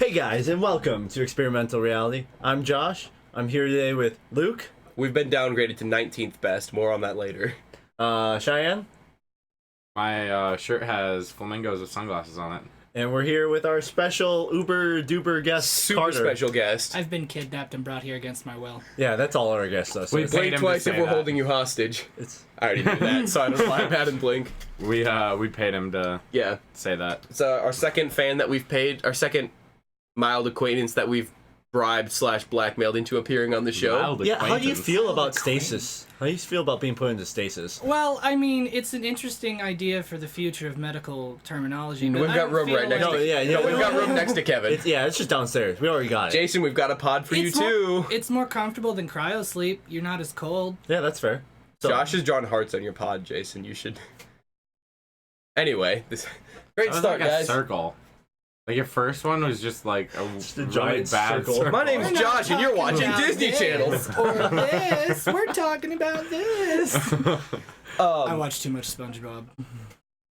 Hey guys, and welcome to Experimental Reality. I'm Josh. I'm here today with Luke. We've been downgraded to 19th best. More on that later. Cheyenne. My shirt has flamingos with sunglasses on it. And we're here with our special uber duper guest, Super Carter. special guest. I've been kidnapped and brought here against my will. Yeah, that's all our guests does. We So paid Blink him twice to if say we're that. holding you hostage. it's I already knew that, so I don't know why I hadn't blink. We paid him to Yeah. say that. It's our second fan that we've paid, our second mild acquaintance that we've bribed / blackmailed into appearing on the show. Mild yeah. How do you acquaintance. feel about stasis? How do you feel about being put into stasis? Well, I mean, it's an interesting idea for the future of medical terminology. But We've I got don't room feel right next No, to yeah, No, we've got room next to Kevin. It's just downstairs. We already got it. Jason, we've got a pod for you It's more- too. It's more comfortable than cryo sleep. You're not as cold. Yeah, that's fair. So, Josh has drawn hearts on your pod, Jason. You should. Anyway, this great That was start, like a guys. circle. Like your first one was just like a a really giant bad circle. My name's We're not Josh, and you're talking watching about Disney Channel. this Or this. We're talking about this. I watch too much SpongeBob.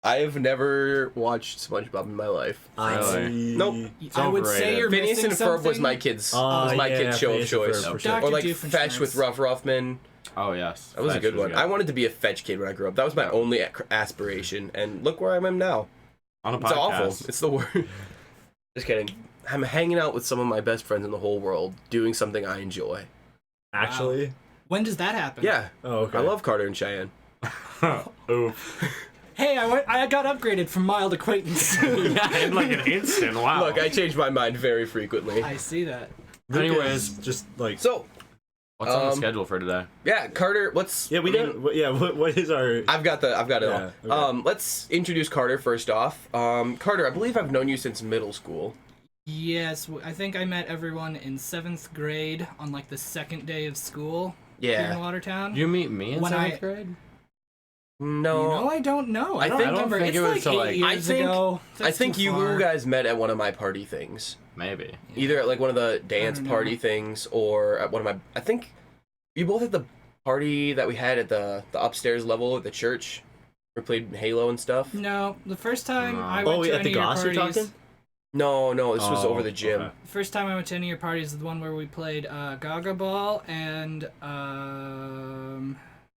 I have never watched SpongeBob in my life. Really? Nope. I would say overrated. you're Phineas missing and Ferb was something. my kid's yeah, show of Phineas and choice. Ferb, for Yep. sure. Dr. Or like Doofenshmirtz. Fetch with Rough Ruffman. Oh yes, That was a Fetch good one. good. I wanted to be a Fetch kid when I grew up. That was my only aspiration, and look where I am now. on a It's podcast. awful. It's the worst. Just kidding. I'm hanging out with some of my best friends in the whole world, doing something I enjoy. Actually. When does that happen? Yeah. Oh, okay. I love Carter and Cheyenne. Oof. Hey, I got upgraded from mild acquaintance. Yeah, in like an instant. Wow. Look, I change my mind very frequently. I see that. Luke Anyways. is just like. So, What's on the um, schedule for today? yeah, Carter, what's... Yeah, we I mean, don't. Yeah, what is our? I've got it Yeah, all. okay. Let's introduce Carter first off. Carter, I believe I've known you since middle school. Yes, I think I met everyone in 7th grade on like the second day of school here Yeah. in Watertown. Did you meet me in When 7th grade? No. I don't know. I I don't think- remember. I don't think It's it was like till, 8 like- years I think- ago. I That's think too you far. guys met at one of my party things. Maybe. Either at like one of the dance don't know. party things or at one of my... I think you both at the party that we had at the upstairs level at the church. We played Halo and stuff. No, the first time No. I went to at the any of your Goss you're parties. talking? No, this was Oh, over the gym. okay. The first time I went to any of your parties is the one where we played Gaga Ball and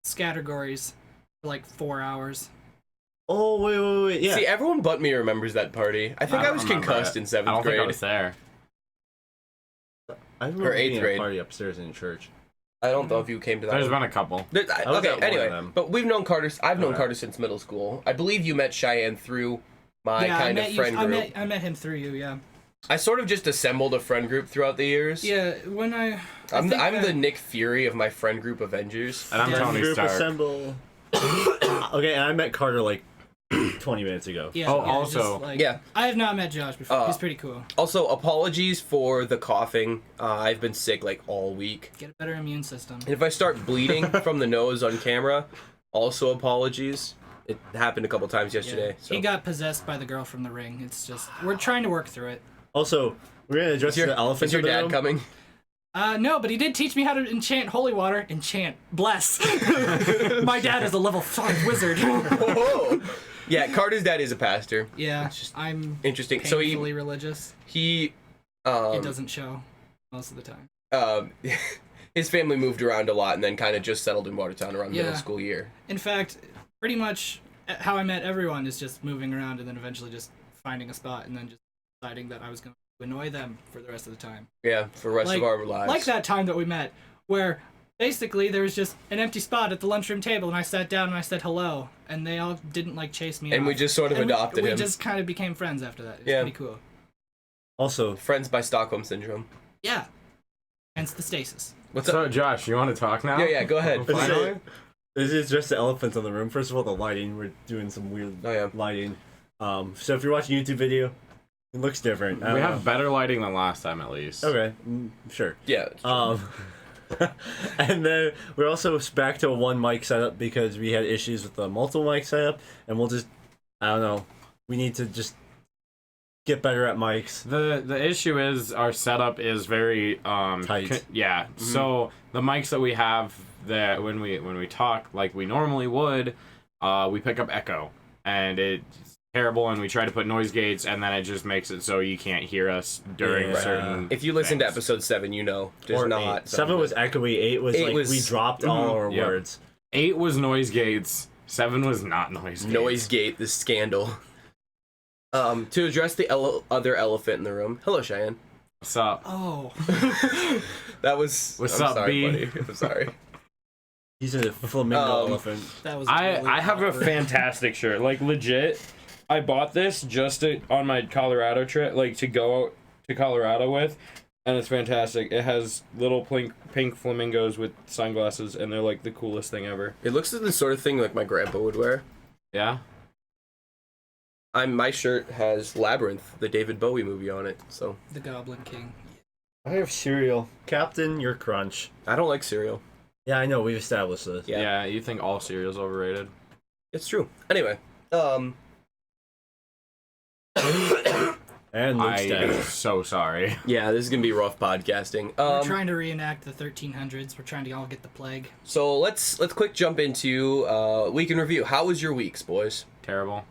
Scattergories for like 4 hours. Oh wait. Yeah. See, everyone but me remembers that party. I think I, don't was remember concussed it. in I 7th don't grade. think I was there. I remember or eighth being at grade. a party upstairs in church. I don't know if you came to that There's one. been a couple. I was Okay, at one of anyway, them. but we've known Carter. I've known Okay. Carter since middle school. I believe you met Cheyenne through my yeah, kind I of met friend you. group. I met him through you. Yeah. I sort of just assembled a friend group throughout the years. Yeah. When I I'm think the Nick Fury of my friend group Avengers. And I'm Yeah. Tony Group Stark. assemble. Okay, and I met Carter like 20 minutes ago. Yeah. Oh, yeah, also- just, like, Yeah. I have not met Josh before. He's pretty cool. Also, apologies for the coughing. I've been sick like all week. Get a better immune system. And if I start bleeding from the nose on camera, also apologies. It happened a couple times yesterday. Yeah. So. He got possessed by the girl from The Ring. It's just we're trying to work through it. Also, we're gonna address the elephant Is your in the dad room. coming? No, but he did teach me how to enchant holy water. Enchant. Bless. My dad is a level 5 wizard. Whoa. Yeah, Carter's dad is a pastor. Yeah, It's just I'm interesting. So painfully religious. he It doesn't show most of the time. his family moved around a lot and then kind of just settled in Watertown around Yeah. middle school year. In fact, pretty much how I met everyone is just moving around and then eventually just finding a spot and then just deciding that I was going to annoy them for the rest of the time. Yeah, for the rest of our lives. Like that time that we met, where basically there was just an empty spot at the lunchroom table and I sat down and I said hello and they all didn't like chase me And off. we just sort of And adopted we him. just kind of became friends after that. It was Yeah. pretty cool. Also, Friends by Stockholm Syndrome. Yeah. Hence the stasis. What's up? So, Josh, you want to talk now? Yeah, go ahead. Finally? this is just the elephant in the room. First of all, the lighting. We're doing some weird Oh, yeah. lighting. So if you're watching a YouTube video, it looks different. We have better lighting than last time, at least. Okay, sure. Yeah. And then we're also back to a one mic setup because we had issues with the multiple mic setup, and we'll just, I don't know, we need to just get better at mics. The issue is our setup is very Tight. yeah. So the mics that we have that when we talk like we normally would, we pick up echo, and it terrible, and we try to put noise gates, and then it just makes it so you can't hear us during Yeah. certain. If you listen to things. episode 7, you know. There's Or not. 7 was echoey. 8 was like we dropped all our Yep. words. 8 was noise gates. 7 was not noise gates. Noise gate, the scandal. To address the other elephant in the room. Hello, Cheyenne. What's up? Oh. That was. What's I'm up, sorry, B? buddy. I'm sorry. He's a flamingo elephant. That was I really have a awkward. fantastic shirt. Like, legit, I bought this just on my Colorado trip, like, to go out to Colorado with, and it's fantastic. It has little pink flamingos with sunglasses, and they're, like, the coolest thing ever. It looks like the sort of thing like my grandpa would wear. Yeah. My shirt has Labyrinth, the David Bowie movie, on it. So The Goblin King. I have cereal. Captain, you're crunch. I don't like cereal. Yeah, I know. We've established this. Yeah. Yeah. You think all cereal's overrated? It's true. Anyway, And Luke's I'm dead. so sorry. yeah, this is gonna be rough podcasting. We're trying to reenact the 1300s. We're trying to all get the plague. So let's quick jump into week in review. How was your weeks, boys? Terrible.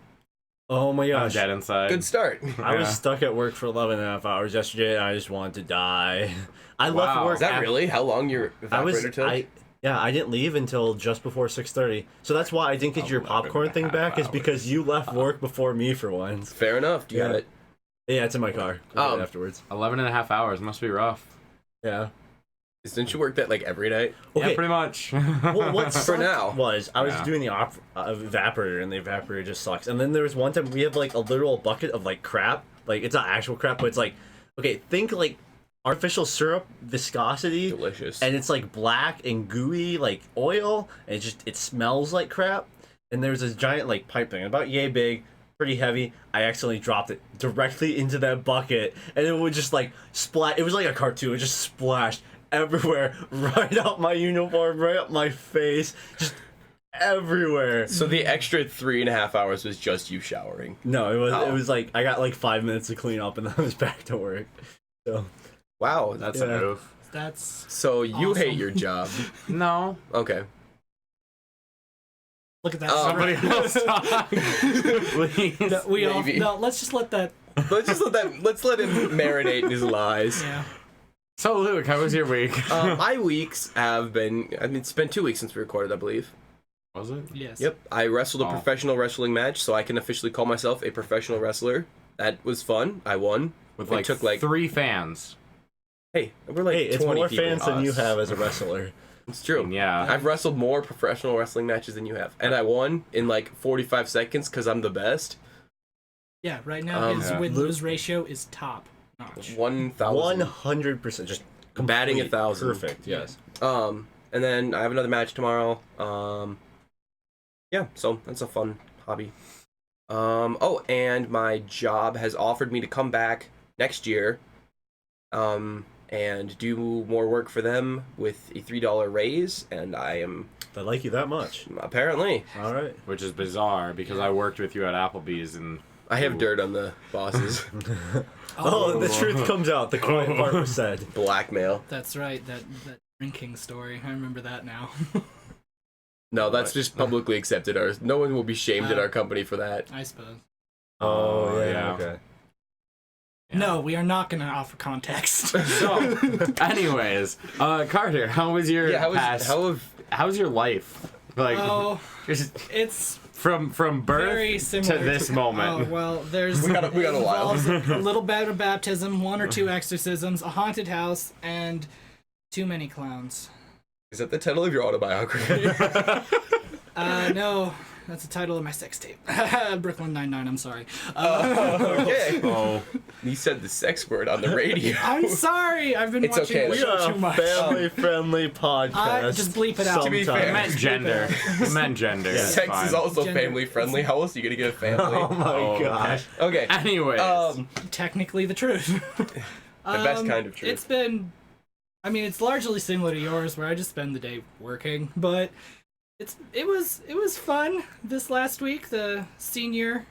Oh my I'm gosh. dead inside. Good start. I was Yeah. stuck at work for 11 and a half hours yesterday, and I just wanted to die. I left Wow. work. Is that af- really how long your I was. evaporator took? Yeah, I didn't leave until just before 6:30. So that's why I didn't get your 11 popcorn and a thing half back. Is because you left work before me for once. Fair enough. Do you have Yeah. it? Yeah, it's in my car. We'll get it Oh. afterwards. 11 and a half hours. Must be rough. Yeah. Didn't you work that like every night? Okay. Yeah, pretty much. Well, what For sucked now. was I was Yeah. doing the evaporator, and the evaporator just sucks. And then there was one time we have like a literal bucket of like crap, like it's not actual crap, but it's like, okay, think like artificial syrup viscosity, Delicious. and it's like black and gooey like oil, and it smells like crap. And there's this giant like pipe thing, about yay big, pretty heavy. I accidentally dropped it directly into that bucket, and it would just like splat. It was like a cartoon. It just splashed everywhere, right up my uniform, right up my face, just everywhere. So the extra 3.5 hours was just you showering. No, it Oh. was like I got like 5 minutes to clean up, and then I was back to work. So Wow. That's Yeah. a move. That's So you Awesome. hate your job. No. Okay. look at that. Somebody else talk. Please. No, we all Maybe. no. Let's just let that. Let's let him marinate in his lies. Yeah. So, Luke, how was your week? My weeks have been. I mean, it's been 2 weeks since we recorded, I believe. Was it? Yes. Yep. I wrestled a Oh. professional wrestling match, so I can officially call myself a professional wrestler. That was fun. I won. With It like, took, like- 3 fans. Hey, we're like hey, it's 20 more people. fans than you Us. have as a wrestler. It's true. Yeah. I've wrestled more professional wrestling matches than you have, and I won in like 45 seconds because I'm the best. Yeah. Right now, his Yeah. win-lose ratio is top notch. 1,000. 100%, just Batting complete, 1,000. Perfect. Yes. And then I have another match tomorrow. Yeah, so that's a fun hobby. Oh, and my job has offered me to come back next year, and do more work for them with a $3 raise, and I am They like you that much. apparently. All right. Which is bizarre because I worked with you at Applebee's and I have Ooh. dirt on the bosses. Oh, the truth comes out. The quiet part was said. Blackmail. That's right. That drinking story. I remember that now. No, that's just publicly accepted. No one will be shamed at our company for that. I suppose. Oh, yeah. yeah. Okay. Yeah. No, we are not going to offer context. So, anyways, Carter, how was your past? How's your life? Like, Oh, just it's from very birth similar to this Oh moment. well, there's We got a while. involves a little bit of baptism, 1 or 2 exorcisms, a haunted house, and too many clowns. Is that the title of your autobiography? No, that's the title of my sex tape. Brooklyn Nine-Nine. I'm sorry. Okay. Oh, You said the sex word on the radio. I'm sorry. I've been It's watching okay. the We show are too a much. family-friendly podcast. Just bleep it out. To be fair, I sometimes. meant gender. I meant gender. It's Sex fine. is also Gender. family friendly. How else are you gonna get a family? Oh my Oh, okay. gosh. Okay. Anyways, Technically the truth. The best kind of truth. It's been, I mean, it's largely similar to yours, where I just spend the day working. But it was fun this last week. The senior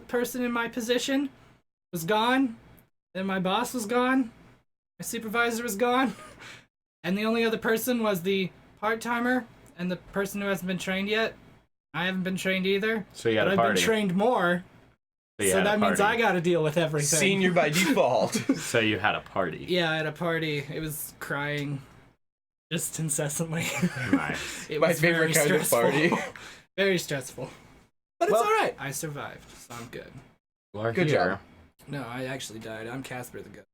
person in my position was gone, then my boss was gone, my supervisor was gone, and the only other person was the part-timer and the person who hasn't been trained yet. I haven't been trained either. so you got But a I've been party. trained more So that means I got to deal with everything. Senior by default. So you had a party. Yeah, I had a party. It was crying just incessantly. Nice. It My was favorite very kind stressful. of party. Very stressful. But it's all right. I survived, so I'm good. Well, Good job. No, I actually died. I'm Casper the Ghost.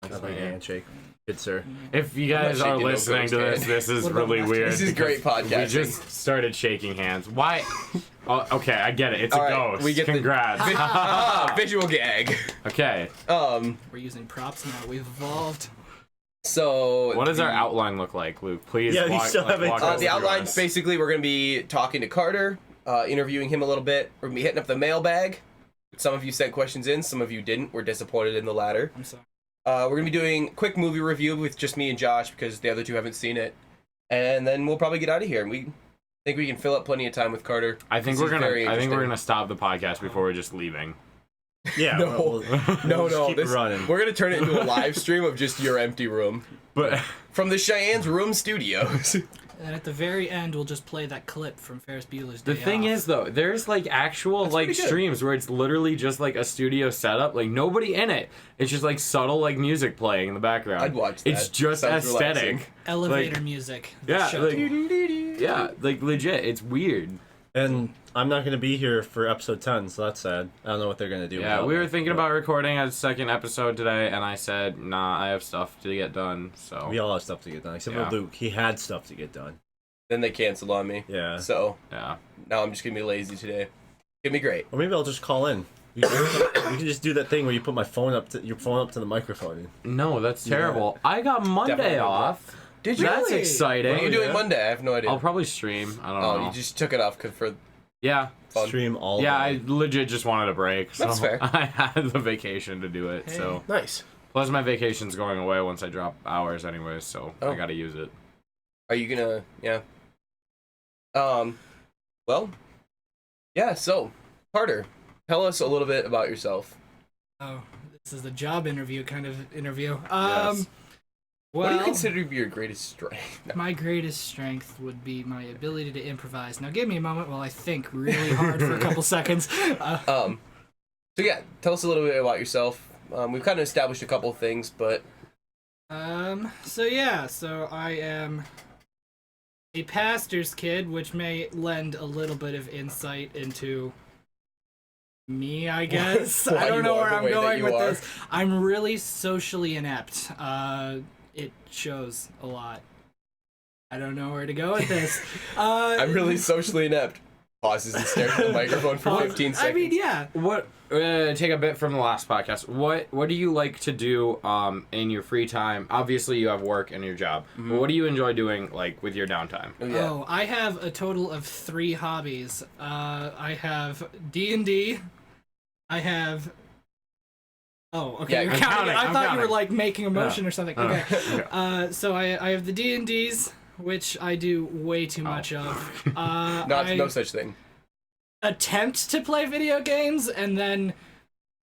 That's my handshake. Good sir. If you guys are listening to this is really weird. This is great podcasting. We just started shaking hands. Why? Oh, okay, I get it. It's All a right, ghost. we get Congrats. visual gag. Okay. We're using props now. We've evolved. So What does our outline look like, Luke? Please Yeah, you still haven't walk told us the through outline, us. basically, we're going to be talking to Carter, interviewing him a little bit. We're going to be hitting up the mailbag. Some of you sent questions in, some of you didn't. We're disappointed in the latter. I'm sorry. We're going to be doing a quick movie review with just me and Josh because the other two haven't seen it. And then we'll probably get out of here. And we think we can fill up plenty of time with Carter. I think This we're is gonna. very I think we're interesting. gonna stop the podcast before we're just leaving. Yeah. No. We'll No, just keep running. We're going to turn it into a live stream of just your empty room. But From the Cheyenne's Room Studios. And at the very end, we'll just play that clip from Ferris Bueller's Day the thing Off. is, though, there's like actual That's like pretty good. streams where it's literally just like a studio setup, like nobody in it. It's just like subtle like music playing in the background. I'd watch that. It's just Sounds aesthetic. relaxing. elevator like- music. The Yeah, show. like, yeah, like legit. It's weird. And I'm not going to be here for episode 10, so that's sad. I don't know what they're going to do. Yeah, without we me, were thinking but about recording a second episode today, and I said, nah, I have stuff to get done. So We all have stuff to get done, except Yeah. for Luke. He had stuff to get done. Then they canceled on me. Yeah. So yeah. now I'm just going to be lazy today. Gonna be great. Or maybe I'll just call in. You can just do that thing where you put your phone up to the microphone. No, that's Yeah. terrible. I got Monday Definitely off. Did you That's really? exciting. What are you doing yeah. Monday? I have no idea. I'll probably stream. I don't Oh, know. you just took it off for Yeah. fun. Stream all Yeah, day. I legit just wanted a break. So That's fair. I had the vacation to do it. Hey. So Nice. plus my vacation's going away once I drop hours anyways, so Oh. I gotta use it. Are you gonna? Yeah. Well. Yeah. So, Carter, tell us a little bit about yourself. Oh, this is a job interview kind of interview. Yes. Well, What do you consider to be your greatest strength? my greatest strength would be my ability to improvise. Now, give me a moment while I think really hard for a couple seconds. So yeah, tell us a little bit about yourself. We've kind of established a couple of things, but So I am a pastor's kid, which may lend a little bit of insight into me, I guess. Why I don't you know are where the I'm way that going you with are. this. I'm really socially inept. It shows a lot. I don't know where to go with this. I'm really socially inept. Pauses and stares at the microphone for 15 seconds. I mean, yeah. What take a bit from the last podcast. What do you like to do in your free time? Obviously you have work and your job. But what do you enjoy doing like with your downtime? Oh, yeah. Oh, I have a total of 3 hobbies. I have D&D. I have. Oh, okay. Yeah, You're I'm counting. counting, I I'm thought you were counting. like making a motion No. or something. Oh, Okay. okay. So I have the D&Ds, which I do way too much of. I No such thing. attempt to play video games and then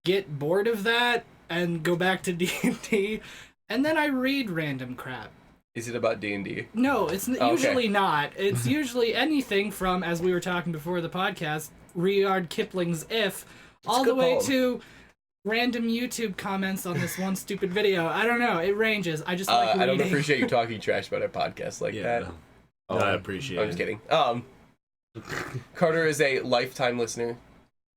get bored of that and go back to D&D, and then I read random crap. Is it about D&D? No, it's Okay. usually not. It's usually anything from, as we were talking before the podcast, Rudyard Kipling's If, all a the good way poem. to random YouTube comments on this one stupid video. I don't know. It ranges. I just like reading. I don't appreciate you talking trash about our podcast like Yeah. that. I appreciate I'm it. just kidding. Carter is a lifetime listener.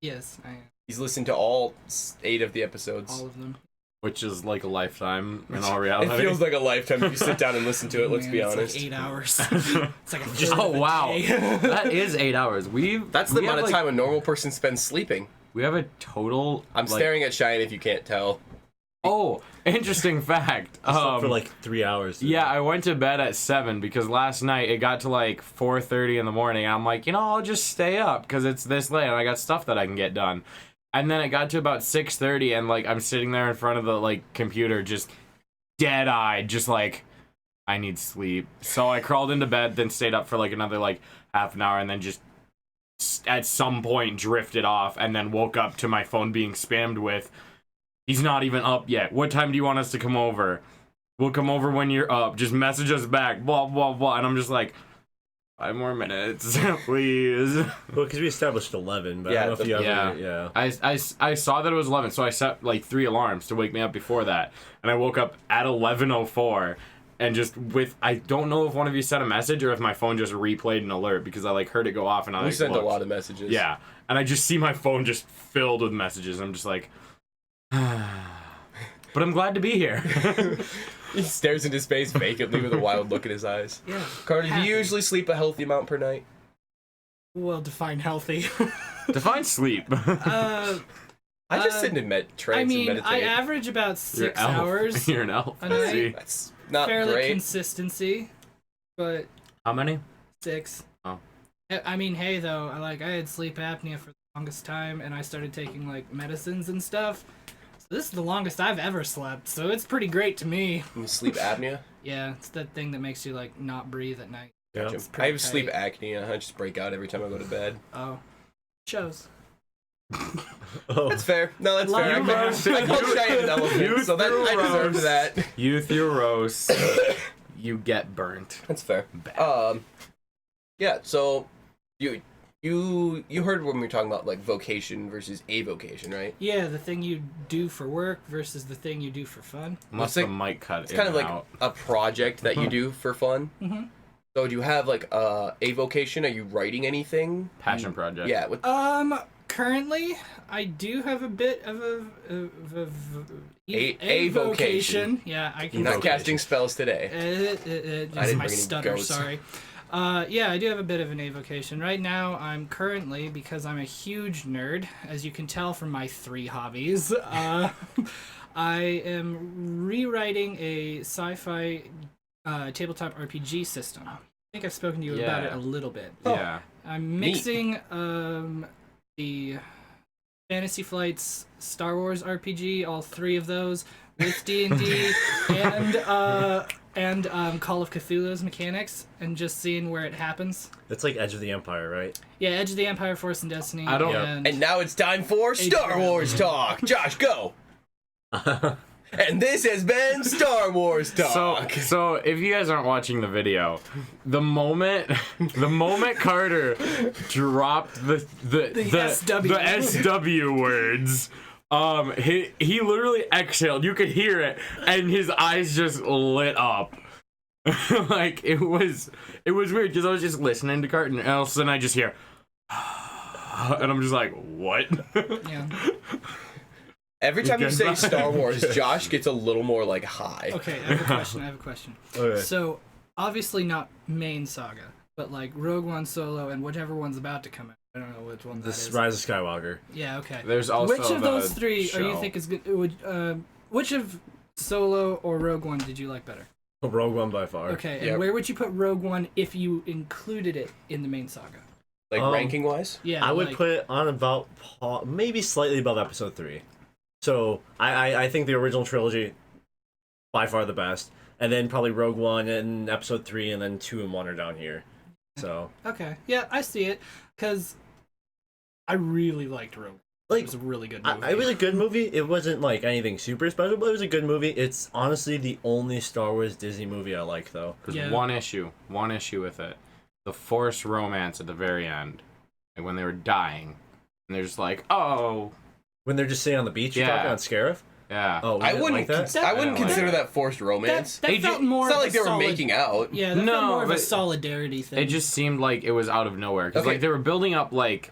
Yes, I am. He's listened to all 8 of the episodes. All of them. Which is like a lifetime in all It reality. feels like a lifetime if you sit down and listen to it, let's Man, be it's honest. like 8 hours. It's like a Just- third of Oh a wow. day. That is 8 hours. That's the we amount have, of like, time a normal person spends sleeping. We have a total I'm like- staring at Cheyenne if you can't tell. Oh, interesting fact. I slept for like 3 hours. today. Yeah, I went to bed at 7 because last night it got to like 4:30 in the morning. I'm like, I'll just stay up because it's this late and I got stuff that I can get done. And then it got to about 6:30 and like I'm sitting there in front of the like computer just dead-eyed, just like I need sleep. So I crawled into bed, then stayed up for like another like half an hour and then just at some point drifted off and then woke up to my phone being spammed with, he's not even up yet. What time do you want us to come over? We'll come over when you're up. Just message us back. Blah, blah, blah. And I'm just like, 5 more minutes, please. Well, because we established 11, but Yeah, I don't know if you ever... yeah. Yeah. I saw that it was 11, so I set like 3 alarms to wake me up before that, and I woke up at 11:04, and just I don't know if one of you sent a message or if my phone just replayed an alert because I like heard it go off and I We like, sent looked. a lot of messages. Yeah, and I just see my phone just filled with messages. And I'm just like, but I'm glad to be here. He stares into space vacantly with a wild look in his eyes. Yeah. Carter, do Happy. you usually sleep a healthy amount per night? Well, define healthy. Define sleep. I just sit in trance I and mean, meditate. I average about You're 6 an elf. hours. You're an elf. a night. See? That's not Fairly great. consistency, but How many? 6. Oh. I mean, hey though, I had sleep apnea for the longest time, and I started taking like medicines and stuff. So this is the longest I've ever slept, so it's pretty great to me. Sleep apnea? Yeah, it's that thing that makes you like not breathe at night. Yeah. I pretty have sleep acne. I just break out every time I go to bed. Oh, shows. Oh. That's fair. No, that's love fair. you, man. I called Chayan an elephant, so that I deserve that. You threw roast. You get burnt. That's fair. Bad. Yeah. So, you heard when we were talking about like vocation versus avocation, right? Yeah, the thing you do for work versus the thing you do for fun. Unless like- the mic cut It's in kind of and like out. a project that you do for fun. Mhm. So, do you have like a vocation? Are you writing anything? Passion project. Yeah. What, Currently, I do have a bit of A vocation. Yeah, I can. not casting spells today. Just didn't my bring any stutter, goats. sorry. Yeah, I do have a bit of an avocation. Right now, I'm currently, because I'm a huge nerd, as you can tell from my 3 hobbies, I am rewriting a sci-fi tabletop RPG system. I think I've spoken to you about Yeah. it a little bit. Yeah. I'm mixing the Fantasy Flight's Star Wars RPG, all 3 of those, with D&D and Call of Cthulhu's mechanics, and just seeing where it happens. It's like Edge of the Empire, right? Yeah, Edge of the Empire, Force and Destiny. I don't- And now it's time for Star Wars talk. Josh, go. And this has been Star Wars talk. So if you guys aren't watching the video, the moment Carter dropped the SW. the SW words, he literally exhaled. You could hear it, and his eyes just lit up. Like it was weird because I was just listening to Carter, and all of a sudden I just hear, and I'm just like, what? Yeah. Every time you Good say night. Star Wars, Josh gets a little more like high. Okay, I have a question. Okay. So, obviously not main saga, but like Rogue One, Solo, and whichever one's about to come out. I don't know which one that This is. Rise of Skywalker. Yeah, okay. There's also which of the those 3 are you show. think is good? Which of Solo or Rogue One did you like better? Rogue One by far. Okay, and Yep. where would you put Rogue One if you included it in the main saga? Like ranking wise? Yeah, I would like, put it on about maybe slightly above episode 3. So I think the original trilogy by far the best, and then probably Rogue One and episode 3, and then 2 and 1 are down here. So Okay, yeah, I see it, because I really liked Rogue One. It like was a really good movie. it was a good movie. It wasn't like anything super special, but it was a good movie. It's honestly the only Star Wars Disney movie I like, though. There's Yeah. one issue with it. The forced romance at the very end. Like when they were dying. And they're just like, oh. When they're just sitting on the beach, you're Yeah. talking on Scarif. Yeah. Oh, we I didn't wouldn't. like that. I wouldn't I don't consider like that forced romance. That It felt ju- more It's not of like a they were solid- making out. Yeah, that No, felt more of a but solidarity thing. It just seemed like it was out of nowhere. Because Okay. like they were building up like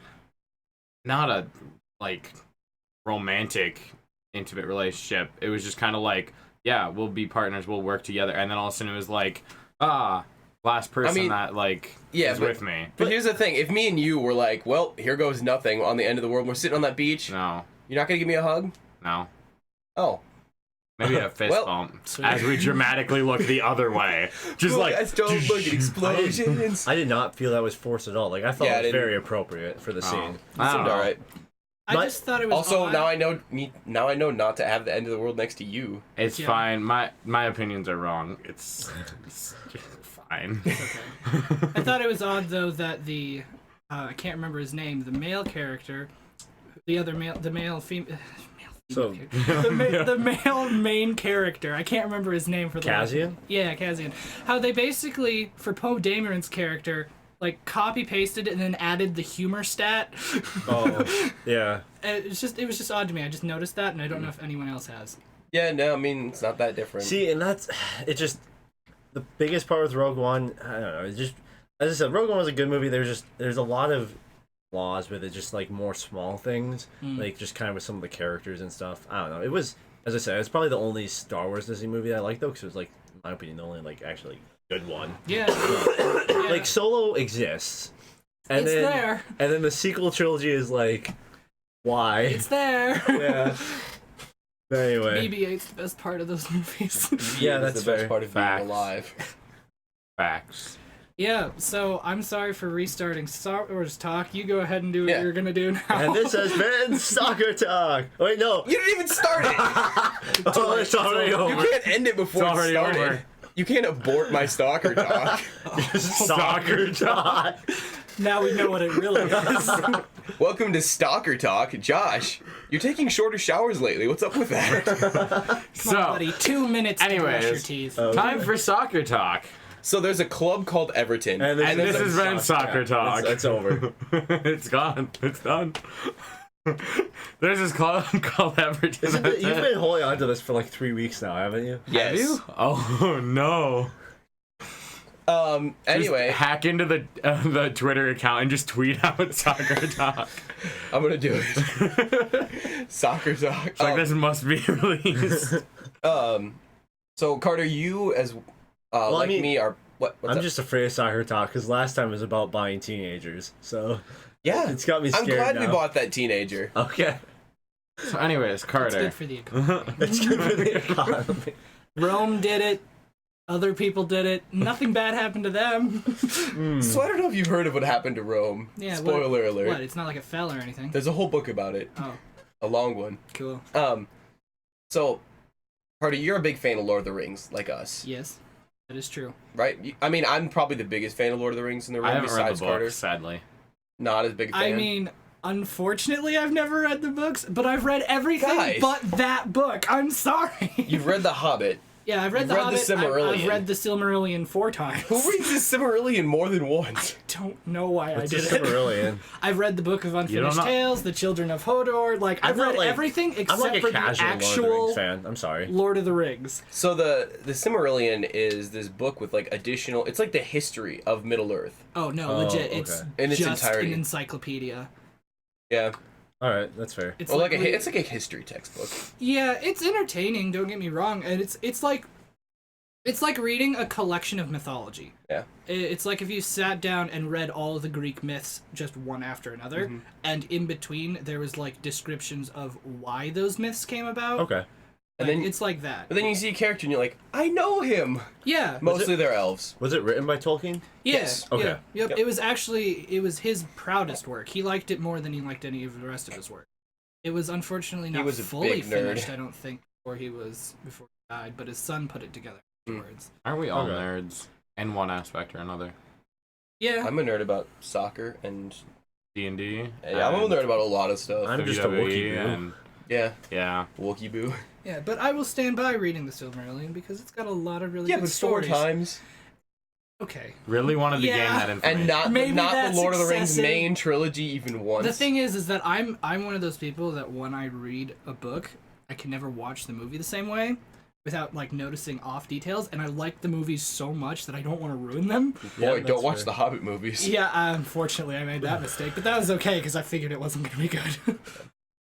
not a like romantic, intimate relationship. It was just kind of like, yeah, we'll be partners, we'll work together. And then all of a sudden it was like, last person that like Yeah, is but- with me. But here's the thing: if me and you were like, "Well, here goes nothing on the end of the world," we're sitting on that beach. No. You're not gonna give me a hug? No. Oh, Maybe a fist Well- bump Sweet. as we dramatically look the other way. Just like let's don't look at explosions. I did not feel that was forced at all. Like I thought Yeah, I it was didn't- very appropriate for the scene. I Seemed don't know. all right. I But just thought it was Also, odd. now I know. Now I know not to have the end of the world next to you. It's Yeah. fine. My opinions are wrong. It's fine. I thought it was odd though that the I can't remember his name, the male character, the male female. So The male main character. I can't remember his name for the Cassian? Yeah, Cassian. How they basically, for Poe Dameron's character, like copy pasted and then added the humor stat. Oh, yeah. And it was just odd to me. I just noticed that, and I don't know if anyone else has. Yeah, no, I mean, it's not that different. See, and it just, the biggest part with Rogue One, I don't know, it just, as I said, Rogue One was a good movie. There's a lot of flaws with it, just like more small things, like just kind of with some of the characters and stuff. I don't know. It was, as I said, it's probably the only Star Wars Disney movie I like though, because it was like, in my opinion, the only like actually good one. Yeah. Like Solo exists, and It's then there. and then the sequel trilogy is like, why? It's there. Yeah. Anyway. BB-8's the best part of those movies. Yeah, It's that's the best fair. part of Facts. being alive. Facts. Yeah, so I'm sorry for restarting Star Wars talk. You go ahead and do what Yeah. you're gonna do now. And this has been Soccer Talk. Wait, no. You didn't even start it. Oh, it's already You over. can't end it before It's already it started. over. You can't abort my stalker talk. Soccer Talk. Now we know what it really is. Welcome to Stalker Talk. Josh, you're taking shorter showers lately. What's up with that? So, Buddy, 2 minutes to brush your anyways, teeth. time for soccer talk. So there's a club called Everton. And And this there's has been soccer talk. It's over. It's gone. It's done. There's this club called Everton. You've been holding on to this for like 3 weeks now, haven't you? Yes. Have you? Oh no. Anyway, Just hack into the Twitter account and just tweet out soccer talk. I'm gonna do it. Soccer Talk. It's like this must be released. So Carter, you as I like mean, me are what's I'm up? just afraid of Soccer Talk because last time was about buying teenagers. So yeah. it's got me I'm scared glad now. we bought that teenager. Okay. So anyways, It's Carter. good for the economy. It's good for the economy. Rome did it. Other people did it. Nothing bad happened to them. So I don't know if you've heard of what happened to Rome. Yeah, Spoiler alert. What? It's not like it fell or anything. There's a whole book about it. Oh, A long one. cool. So Carter, you're a big fan of Lord of the Rings, like us, Yes, that is true. right? I mean, I'm probably the biggest fan of Lord of the Rings in the room I haven't read the besides book, Carter. sadly. Not as big a fan. I mean, unfortunately, I've never read the books, but I've read everything Guys. but that book. I'm sorry. You've read The Hobbit. Yeah, I've read You've The read the Hobbit. I've Silmarillion. read the Silmarillion 4 times. Who reads the Silmarillion more than once? Don't know why It's I just did it. Silmarillion. I've read the Book of Unfinished know- Tales, The Children of Hodor. Like, I've I'm not, read like- everything I'm except like a for the casual Lord of the actual Rings fan. I'm sorry. Lord of the Rings. So the Silmarillion is this book with like additional. It's like the history of Middle Earth. Oh no, Oh, legit! It's okay. In its just entirety. an encyclopedia. Yeah. All right, that's fair. It's Well, like we- it's like a history textbook. yeah, it's entertaining. Don't get me wrong, and it's like reading a collection of mythology. Yeah. It's like if you sat down and read all of the Greek myths just one after another, Mm-hmm. and in between there was like descriptions of why those myths came about. Okay. And Like, then it's like that. But then you see a character and you're like, I know him. Yeah. Mostly they're elves. Was it written by Tolkien? Yeah. Yes. Okay. Yeah. Yep. Yep. It was his proudest work. He liked it more than he liked any of the rest of his work. It was unfortunately not was a fully big nerd. finished, I don't think, before he died, but his son put it together afterwards. Aren't we all Okay. nerds in one aspect or another? Yeah. I'm a nerd about soccer and D&D. yeah, I'm a nerd about a lot of stuff. I'm just a WWE Wookiee boo. and Yeah. yeah. Wookie boo. Yeah, but I will stand by reading the Silmarillion because it's got a lot of really Yeah, good but 4 stories. times. Okay. Really wanted to gain Yeah. that information. And not Maybe not that's the Lord of the Rings excessive. main trilogy even once. The thing is that I'm one of those people that when I read a book, I can never watch the movie the same way without like noticing off details, and I like the movies so much that I don't want to ruin them. Yeah, Boy, that's don't watch fair. the Hobbit movies. Yeah, unfortunately I made that mistake, but that was okay because I figured it wasn't going to be good.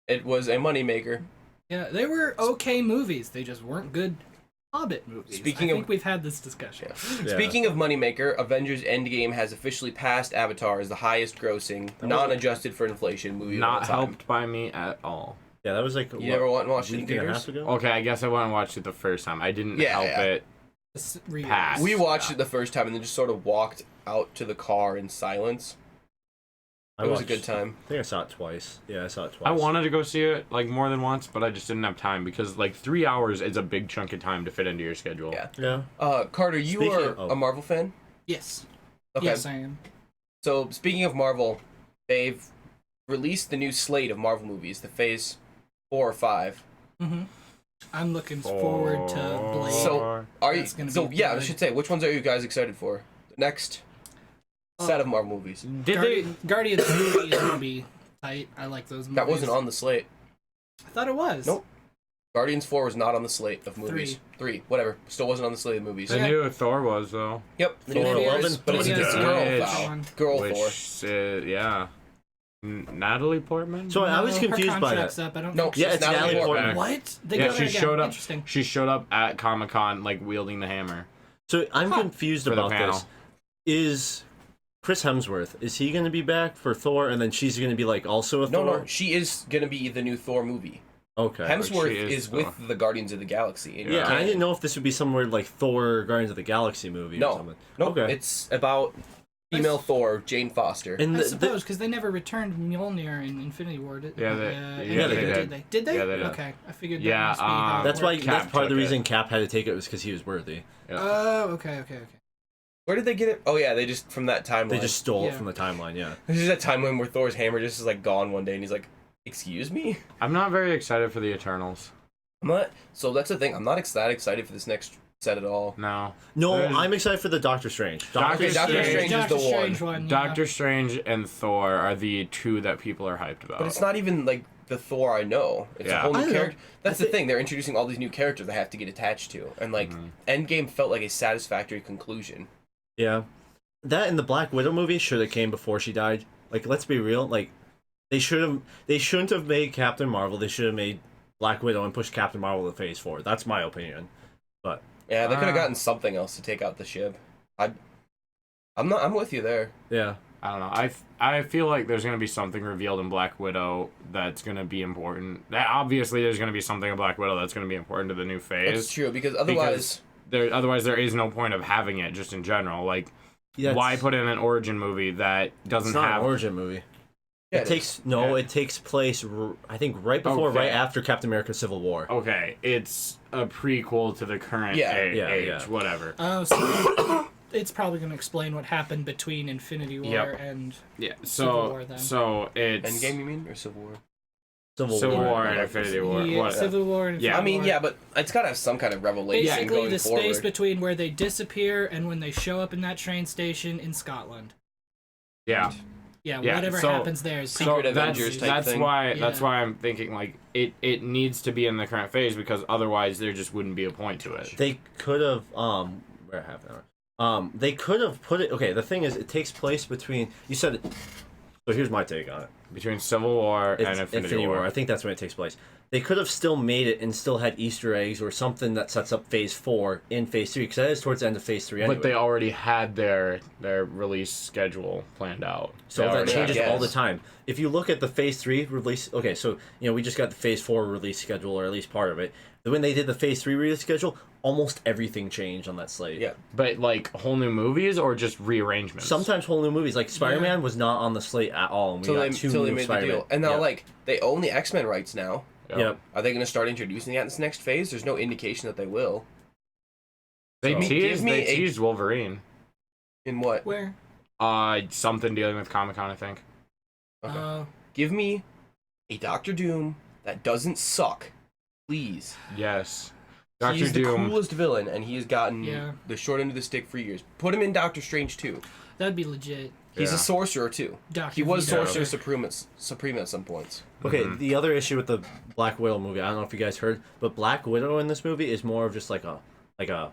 It was a moneymaker. Yeah, they were okay movies. They just weren't good Hobbit movies. Speaking I think of- we've had this discussion. Yeah. Speaking of moneymaker, Avengers Endgame has officially passed Avatar as the highest grossing, non-adjusted for inflation movie of all Not time. helped by me at all. Yeah, that was like You never went and watched it in week and a theaters? half ago. Okay, I guess I went and watched it the first time. I didn't Yeah, help yeah. it. This re- Pass. We watched it the first time and then just sort of walked out to the car in silence. It was a good time. I think I saw it twice. Yeah, I saw it twice. I wanted to go see it like more than once, but I just didn't have time because like 3 hours is a big chunk of time to fit into your schedule. Yeah. Yeah. Carter, you Speaking are of- a Marvel fan? Yes. Okay. Yes, I am. So, speaking of Marvel, they've released the new slate of Marvel movies, the Phase 4 or 5. Mm-hmm. I'm looking forward to Blade. So, are you? That's gonna So, be yeah, I good. should say, which ones are you guys excited for? Next. set of Marvel movies. Did they? Guardians 3 is gonna be tight. I like those movies. That wasn't on the slate. I thought it was. Nope. Guardians 4 was not on the slate of movies. 3, whatever. Still wasn't on the slate of movies. The new Thor was though. Yep. The Thor new Thor 11, is, but it's Yeah, just it's girl Bitch. Thor. Girl Thor. Which, yeah. Natalie Portman. So I was No, her confused by contract's that. up. I don't No, think Yeah, she's it's Natalie Natalie Portman. Portman. What? They Yeah, got her she again. showed up. Interesting. She showed up at Comic-Con like wielding the hammer. So I'm confused For the about panel. this. Is Chris Hemsworth, is he going to be back for Thor, and then she's going to be like also a No, Thor? no, she is gonna be the new Thor movie. Okay. Hemsworth she is is Thor. with the Guardians of the Galaxy. in Yeah, canon. I didn't know if this would be somewhere like Thor Guardians of the Galaxy movie or No, something. no, Okay. it's about female Thor, Jane Foster. And I the, suppose because they never returned Mjolnir in Infinity War. Did, Yeah, they- yeah, they did. did. They? Did they? Yeah, they did. Okay, I figured. Yeah, that must be how it that's why worked. Cap that's part of the took reason it. Cap had to take it was because he was worthy. Yeah. Oh, okay. Where did they get it? Oh yeah, they just from that timeline. They just stole it Yeah. from the timeline, yeah. There's just that timeline where Thor's hammer just is like gone one day, and he's like, "Excuse me." I'm not very excited for the Eternals. I'm not. So that's the thing. I'm not that excited for this next set at all. No. No, There's- I'm excited for the Doctor Strange. Doctor Doctor Strange Strange is Doctor the Strange one. yeah. Doctor Strange and Thor are the two that people are hyped about. But it's not even like the Thor I know. It's a Yeah. whole I new don't know. character. That's I the thi- thing. They're introducing all these new characters I have to get attached to, and like Endgame felt like a satisfactory conclusion. Yeah. That and the Black Widow movie should have came before she died. Like, let's be real. Like, they shouldn't have made Captain Marvel. They should have made Black Widow and pushed Captain Marvel to Phase 4. That's my opinion. But Yeah, they could have Ah. gotten something else to take out the ship. I'm with you there. yeah. I don't know. I feel like there's gonna be something revealed in Black Widow that's gonna be important. That obviously there's gonna be something in Black Widow that's gonna be important to the new That's phase. true because otherwise, Otherwise there is no point of having it just in general. Like Yeah, why put in an origin movie that doesn't It's not have an origin movie. yeah, It takes it takes place I think right before, Okay. right after Captain America: Civil War. Okay, it's a prequel to the current Yeah. age, Yeah. whatever. Oh, so it's probably going to explain what happened between Infinity War Yep. and Yeah. Civil War, then. So it's Endgame, you mean, or Civil War? Civil War and War. Infinity War. yeah, What? Civil War and Yeah. Infinity I mean, War. yeah, but it's got to have some kind of revelation Basically, going the forward. space between where they disappear and when they show up in that train station in Scotland. Yeah. Yeah, Yeah, whatever so- happens there is Secret So Avengers type that's thing. why Yeah. that's why I'm thinking like it needs to be in the current phase because otherwise there just wouldn't be a point to it. They could have we're at half an hour. They could have put it. Okay, the thing is, it takes place between. You said. So here's my take on it. Between Civil War It's and Infinity War. I think that's when it takes place. They could have still made it and still had Easter eggs or something that sets up Phase 4 in Phase 3 because that is towards the end of Phase 3 anyway. But they already had their release schedule planned out. So They that already- changes Yeah, all the yes. time. If you look at the Phase 3 release, okay, so we just got the Phase 4 release schedule, or at least part of it. When they did the Phase 3 release schedule, almost everything changed on that slate. Yeah. But like whole new movies or just rearrangements? Sometimes whole new movies, like Spider-Man, was not on the slate at all, and we Till got they, two till they new made the Spider-Man. deal. And now, Yep. like, they own the X-Men rights now. Yep. Are they going to start introducing that in this next phase? There's no indication that they will. They So- teased Give me they a- teased Wolverine. In what? where. Something dealing with Comic-Con, I think. Okay. Give me a Doctor Doom that doesn't suck, please. Yes. Doctor He's the Doom. coolest villain, and he has gotten Yeah. the short end of the stick for years. Put him in Doctor Strange too. That'd be legit. He's Yeah. a sorcerer too. Dr. He was Vito. Sorcerer Supreme at some points. Okay, Mhm. the other issue with the Black Widow movie, I don't know if you guys heard, but Black Widow in this movie is more of just like a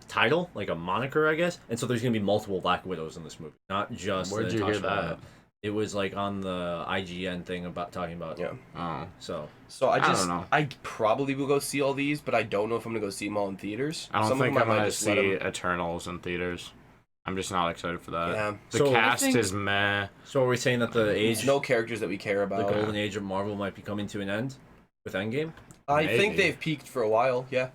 title, like a moniker, I guess. And so there's gonna be multiple Black Widows in this movie, not just. Where'd the you hear Natasha that? Romanoff. It was like on the IGN thing about talking about. Yeah. Oh. So So I don't know. I probably will go see all these, but I don't know if I'm gonna go see them all in theaters. I don't Some think of I'm them I might gonna just let see 'em- Eternals in theaters. I'm just not excited for that. Yeah. The So- cast I think- is meh. are we saying that the age, There's no characters that we care the about. golden age of Marvel might be coming to an end with Endgame? I think Maybe. they've peaked for a while. Yeah.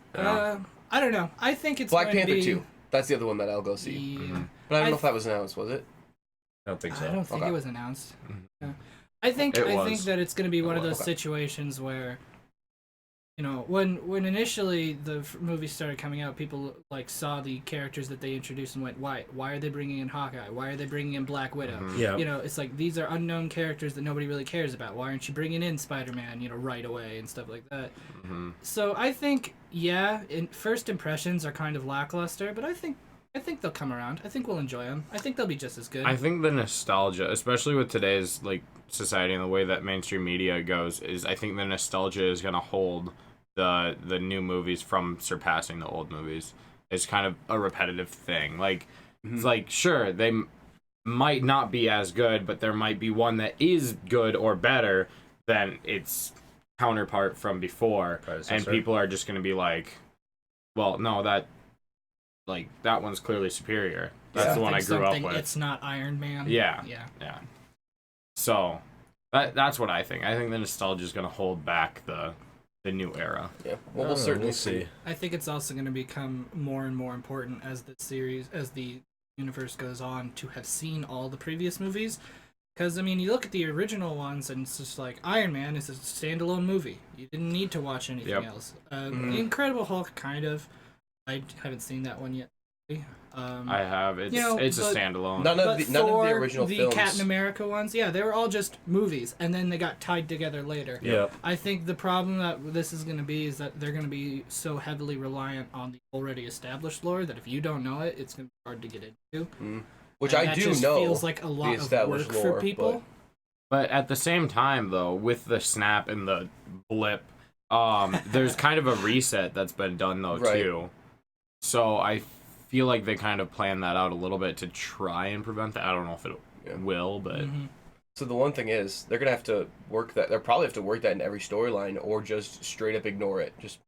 I don't know. I think it's Black going to Panther be... 2. That's the other one that I'll go see. Yeah. But I don't I know if that was announced, was it? I don't think so. I don't think Okay. it was announced. Mhm. Yeah. I think It think was. that it's going to be one of those Okay. situations where, when initially the movie started coming out, people like saw the characters that they introduced and went, why are they bringing in Hawkeye? Why are they bringing in Black Widow? Mhm. Yeah. It's like these are unknown characters that nobody really cares about. Why aren't you bringing in Spider-Man, right away and stuff like that? Mhm. So I think, yeah, first impressions are kind of lackluster, but I think I think they'll come around. I think we'll enjoy them. I think they'll be just as good. I think the nostalgia, especially with today's like society and the way that mainstream media goes, is I think the nostalgia is gonna hold the new movies from surpassing the old movies. It's kind of a repetitive thing. Like it's like sure they might not be as good, but there might be one that is good or better than its counterpart from before, and people are just gonna be like, well, no, that one's clearly superior. That's the one I grew up with. It's not Iron Man. Yeah. So that's what I think. I think the nostalgia is gonna hold back the new era. Yeah, well, we'll certainly see. I think it's also going to become more and more important as the universe goes on to have seen all the previous movies. Because, I mean, you look at the original ones and it's just like, Iron Man is a standalone movie. You didn't need to watch anything else. The Incredible Hulk, kind of. I haven't seen that one yet. I have. It's a standalone. None of the original films. The Captain America ones, yeah, they were all just movies, and then they got tied together later. Yeah. I think the problem that this is going to be is that they're going to be so heavily reliant on the already established lore that if you don't know it, it's going to be hard to get into. Which and I do just know. Feels like a lot of work for people. But at the same time, though, with the snap and the blip, there's kind of a reset that's been done though too. So I feel like they kind of planned that out a little bit to try and prevent that. I don't know if it will, but So the one thing is, they're gonna have to work that. They'll probably have to work that in every storyline, or just straight up ignore it. Just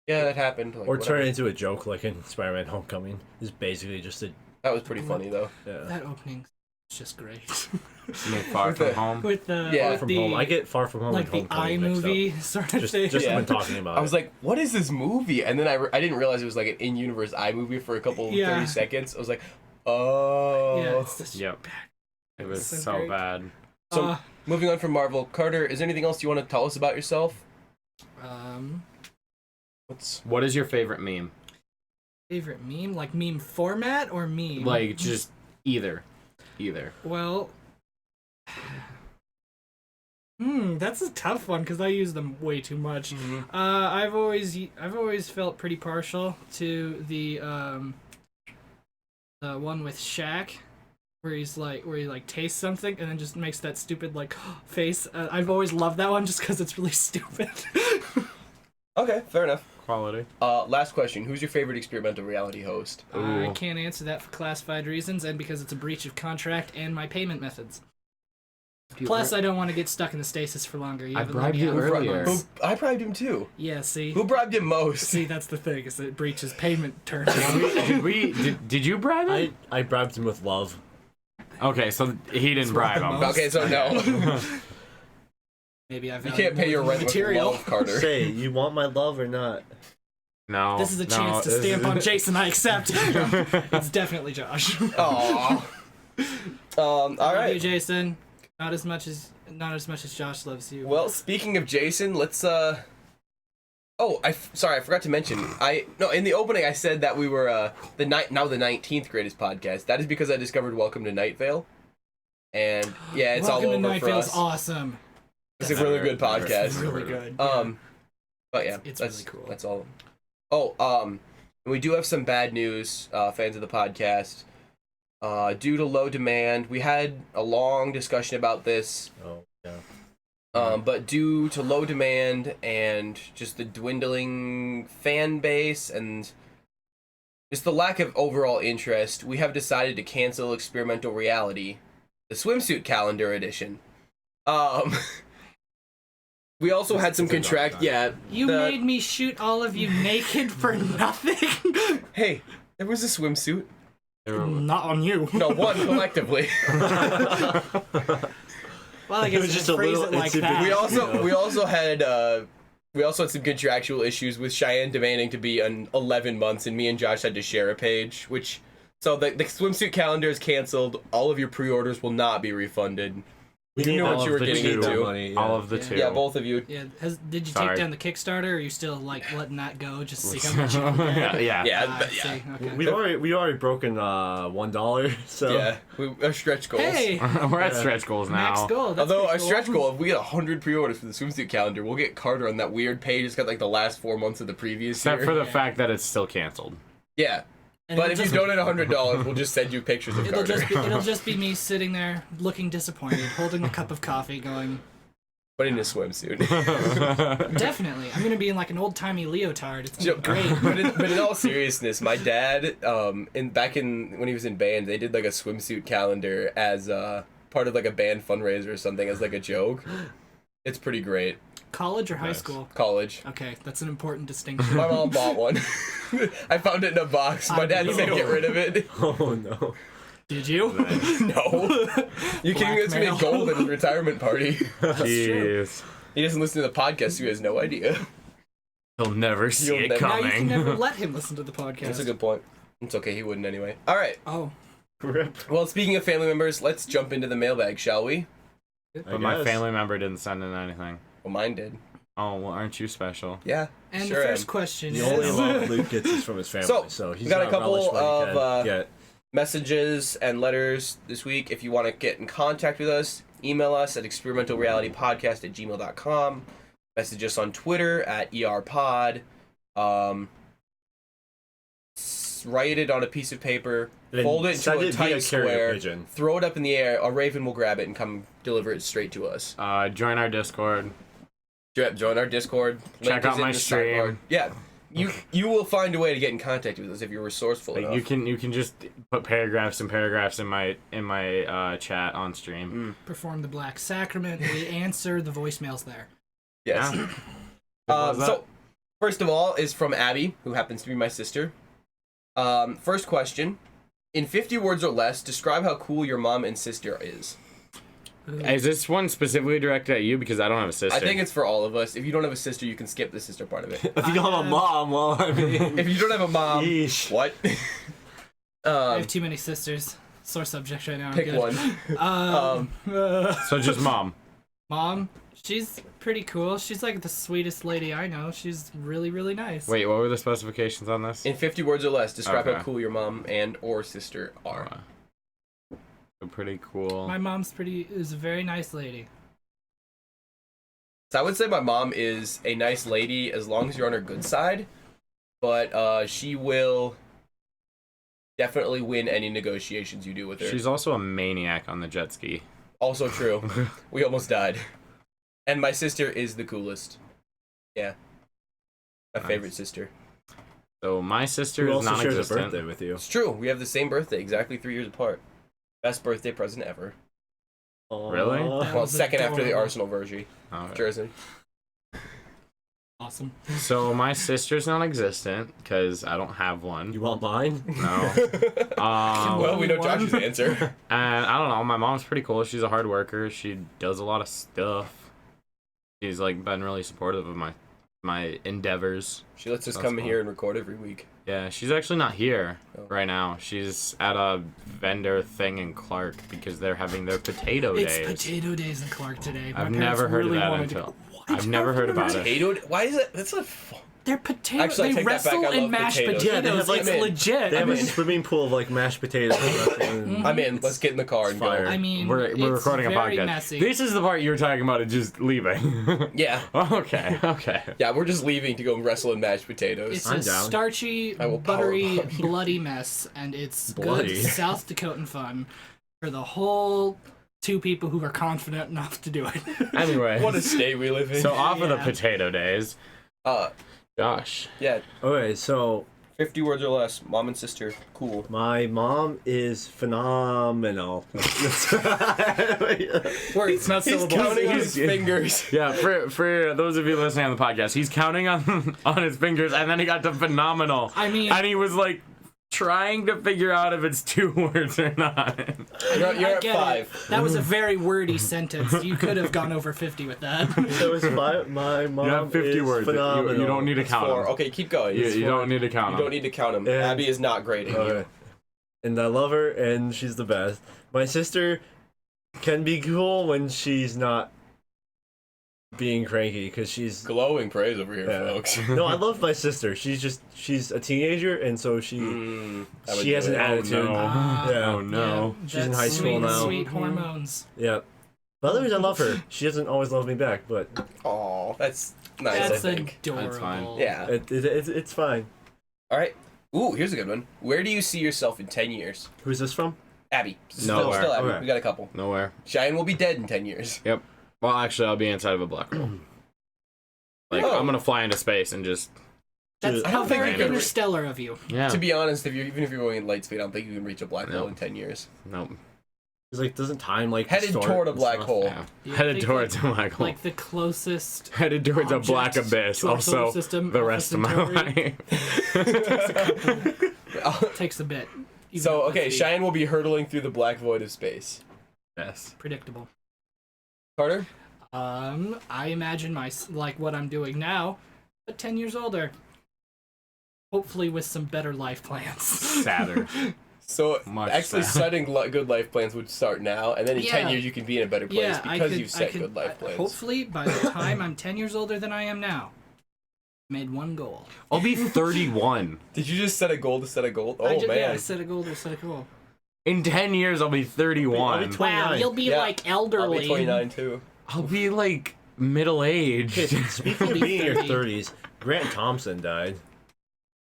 that happened. Like, or turn it into a joke, like in Spider-Man: Homecoming. It's basically just a. That was pretty funny though. Yeah. That opening is just great. Far From Home. With the Far From Home. I get Far From Home like and the Homecoming iMovie sort of thing. Just when talking about I was like, what is this movie? And then I didn't realize it was like an in-universe iMovie for a couple 30 seconds. I was like, oh. Yeah, it's such Yep. It was so so great. bad. So moving on from Marvel, Carter, is there anything else you want to tell us about yourself? What is your favorite meme? Favorite meme? Like meme format or meme? Like just either. Well, that's a tough one because I use them way too much. I've always felt pretty partial to the one with Shaq, where he tastes something and then just makes that stupid like face. I've always loved that one just because it's really stupid. Okay, fair enough. Quality. Last question. Who's your favorite experimental reality host? I can't answer that for classified reasons and because it's a breach of contract and my payment methods. Plus, I don't want to get stuck in the stasis for longer. I bribed you earlier. I bribed him too. Yeah, see? Who bribed him most? See, that's the thing, is it breaches payment terms. Did you bribe him? I bribed him with love. Okay, so he didn't bribe him. Okay, so no. Maybe I You can't pay your rent with love, Carter. Say, you want my love or not? No. This is a chance to stamp on Jason. I accept. It's definitely Josh. Aww. All right, You, Jason. Not as much as Josh loves you. Well, speaking of Jason, let's sorry, I forgot to mention. In the opening I said that we were the 19th greatest podcast. That is because I discovered Welcome to Night Vale. And yeah, it's Welcome all over to Night for Vale's us. awesome. It's a really good podcast. It's really good. But yeah, it's that's really cool. That's all. Oh, we do have some bad news, fans of the podcast. Due to low demand, we had a long discussion about this. Oh, yeah. But due to low demand and just the dwindling fan base and just the lack of overall interest, we have decided to cancel Experimental Reality, the swimsuit calendar edition. We also had some contract. Yeah, you made me shoot all of you naked for nothing. Hey, there was a swimsuit. Not on you. No, one collectively. Well, I guess It was just a phrase little it like insipid. that. We also had some contractual issues with Chayan demanding to be on 11 months, and me and Josh had to share a page. So the swimsuit calendar is canceled. All of your pre-orders will not be refunded. You knew what you were getting into. Money, All of the two. Yeah, both of you. Yeah, did you Sorry. take down the Kickstarter, or are you still like letting that go just to see how much you can get? Yeah. See, okay. We already broken $1, so Yeah, our stretch goals. Hey, We're at stretch goals now. max goal. That's Although pretty our cool. stretch goal, if we get 100 pre-orders for the swimsuit calendar, we'll get Carter on that weird page. It's got like the last 4 months of the previous Except year. for the fact that it's still canceled. Yeah. And But if it'll you donate $100, we'll just send you pictures of it'll Carter. it'll just be me sitting there looking disappointed, holding a cup of coffee, going, But in a swimsuit. definitely, I'm gonna be in like an old timey leotard. It's gonna be great. but in all seriousness, my dad, back when he was in band, they did like a swimsuit calendar as part of like a band fundraiser or something as like a joke. It's pretty great. College or high school? College. Okay, that's an important distinction. My mom bought one. I found it in a box. My dad said get rid of it. Oh no. Did you? No. You kidding me? It's gonna Blackmail. be gold at his retirement party. That's true. Jeez. He doesn't listen to the podcast, so he has no idea. He'll never see You'll it never- Now you can coming. never let him listen to the podcast. That's a good point. It's okay, he wouldn't anyway. Alright. Oh, Rip. Well, speaking of family members, let's jump into the mailbag, shall we? But my family member didn't send in anything. Well, mine did. Oh, well, aren't you special? Yeah. and sure the first am. question The only is, love Luke gets is from his family, So, so he's we got a not couple relish what he of, can get. Messages and letters this week. If you want to get in contact with us, email us at experimentalrealitypodcast@gmail.com. Message us on Twitter at ERPod. Write it on a piece of paper, Then fold it into send a it via tight carrier square, pigeon. throw it up in the air, a raven will grab it and come deliver it straight to us. Join our Discord. Join our Discord. Check Link is out in my the stream. sidebar. Yeah. You will find a way to get in contact with us if you're resourceful Like, enough. you can just put paragraphs and paragraphs in my chat on stream. perform the Black Sacrament. We answer the voicemails there. Yes. Yeah. What was that? So, first of all, is from Abby, who happens to be my sister. First question. In 50 words or less, describe how cool your mom and sister is. Is this one specifically directed at you? Because I don't have a sister. I think it's for all of us. If you don't have a sister, you can skip the sister part of it. If you don't have a mom, well, I mean, If you don't have a mom, yeesh. what? I have too many sisters. Sore subject right now. I'm Pick good. one. So just mom. Mom, she's pretty cool. She's like the sweetest lady I know. She's really, really nice. Wait, what were the specifications on this? In 50 words or less, describe how Okay. cool your mom and or sister are. So pretty cool. My mom's is a very nice lady. So I would say my mom is a nice lady as long as you're on her good side, but she will definitely win any negotiations you do with her. She's also a maniac on the jet ski. Also true. We almost died. And my sister is the coolest. Yeah. My Nice. favorite sister. So my sister Who is also shares a non-existent. birthday with you? It's true. We have the same birthday, exactly 3 years apart. Best birthday present ever. Really? That Well, was second after the adorable. Arsenal jersey. Oh, Jersey. Awesome. so my sister's non-existent because I don't have one. You want mine? No. Well, we know One. Josh's answer. And I don't know. My mom's pretty cool. She's a hard worker. She does a lot of stuff. She's like been really supportive of my endeavors. She lets us That's come cool. here and record every week. Yeah, she's actually not here Oh. right now. She's at a vendor thing in Clark because they're having their potato It's days. potato days in Clark today. My I've parents never heard of really that wanted to until. go, "What? I've never heard about it. Potato? Why is that? That's a. They're potatoes. Actually, I They take that back. wrestle I and love mash potatoes. potatoes. Yeah, they have, like, It's I'm in. legit. They I have mean, a swimming pool of like mashed potatoes. I'm in. Let's get in the car and Fire. go. I mean, We're it's recording a very podcast. messy. This is the part you were talking about. It's just leaving. Yeah. Okay. Yeah, we're just leaving to go wrestle and mashed potatoes. It's I'm a down. starchy, I will buttery, powerbomb you. bloody mess, and it's Bloody. good South Dakotan fun for the whole 2 people who are confident enough to do it. Anyway, What a state we live in. so off of the Yeah. potato days, Josh. Yeah, Okay, so 50 words or less. Mom and sister. Cool. my mom is phenomenal. Words, not He's syllables. counting on his fingers. Yeah, for those of you listening on the podcast, he's counting on his fingers, and then he got to phenomenal. I mean- and he was like trying to figure out if it's 2 words or not. You're I at get 5. it. That was a very wordy sentence. You could have gone over 50 with that. That was my mom. You have 50 is words. Phenomenal. You don't need to count 4. them. Okay, keep going. You don't need to count You them. don't need to count them. And- Abby is not grading you. Okay. And I love her, and she's the best. My sister can be cool when she's not being cranky, because she's. Glowing praise over here, Yeah. folks. No, I love my sister. She's a teenager, and so she That would she has do an it. attitude. Oh no. She's in that's high school sweet, now. Sweet hormones. Yeah. But otherwise, I love her. She doesn't always love me back, but Aw, that's nice, That's I think. adorable. That's fine. Yeah. it's fine. All right. Ooh, here's a good one. Where do you see yourself in 10 years? Who's this from? Abby. Still Nowhere. Abby. Okay. We got a couple. Nowhere. Cheyenne will be dead in 10 years. Yep. Well, actually, I'll be inside of a black hole. Like, Oh. I'm gonna fly into space and just... That's I how don't think very we could- interstellar of you. Yeah. To be honest, even if you're going at light speed, I don't think you can reach a black hole No. in 10 years. Nope. It's like doesn't time like Headed distort toward a and black stuff? hole. Yeah. You Headed think, towards like, a black hole. Like the closest. Headed towards a object black abyss. to our solar Also, system, the Alpha rest of my Centauri. life. Takes a bit. even So, at okay, speed. Cheyenne will be hurtling through the black void of space. Yes. Predictable. Carter? I imagine like what I'm doing now, but 10 years older. Hopefully with some better life plans. Sadder. So, Much actually sad. setting good life plans would start now, and then in 10 Yeah. years you can be in a better place Yeah, because you've set good life plans. Hopefully by the time I'm 10 years older than I am now, made one goal. I'll be 31. Did you just set a goal to set a goal? Oh, Yeah, man. set a goal to set a goal. In 10 years, I'll be 31. I'll be 29. Wow, you'll be Yeah, like I'll elderly. be 29 too. I'll be like middle-aged. Okay, speaking of Be being in your 30. 30s, Grant Thompson died.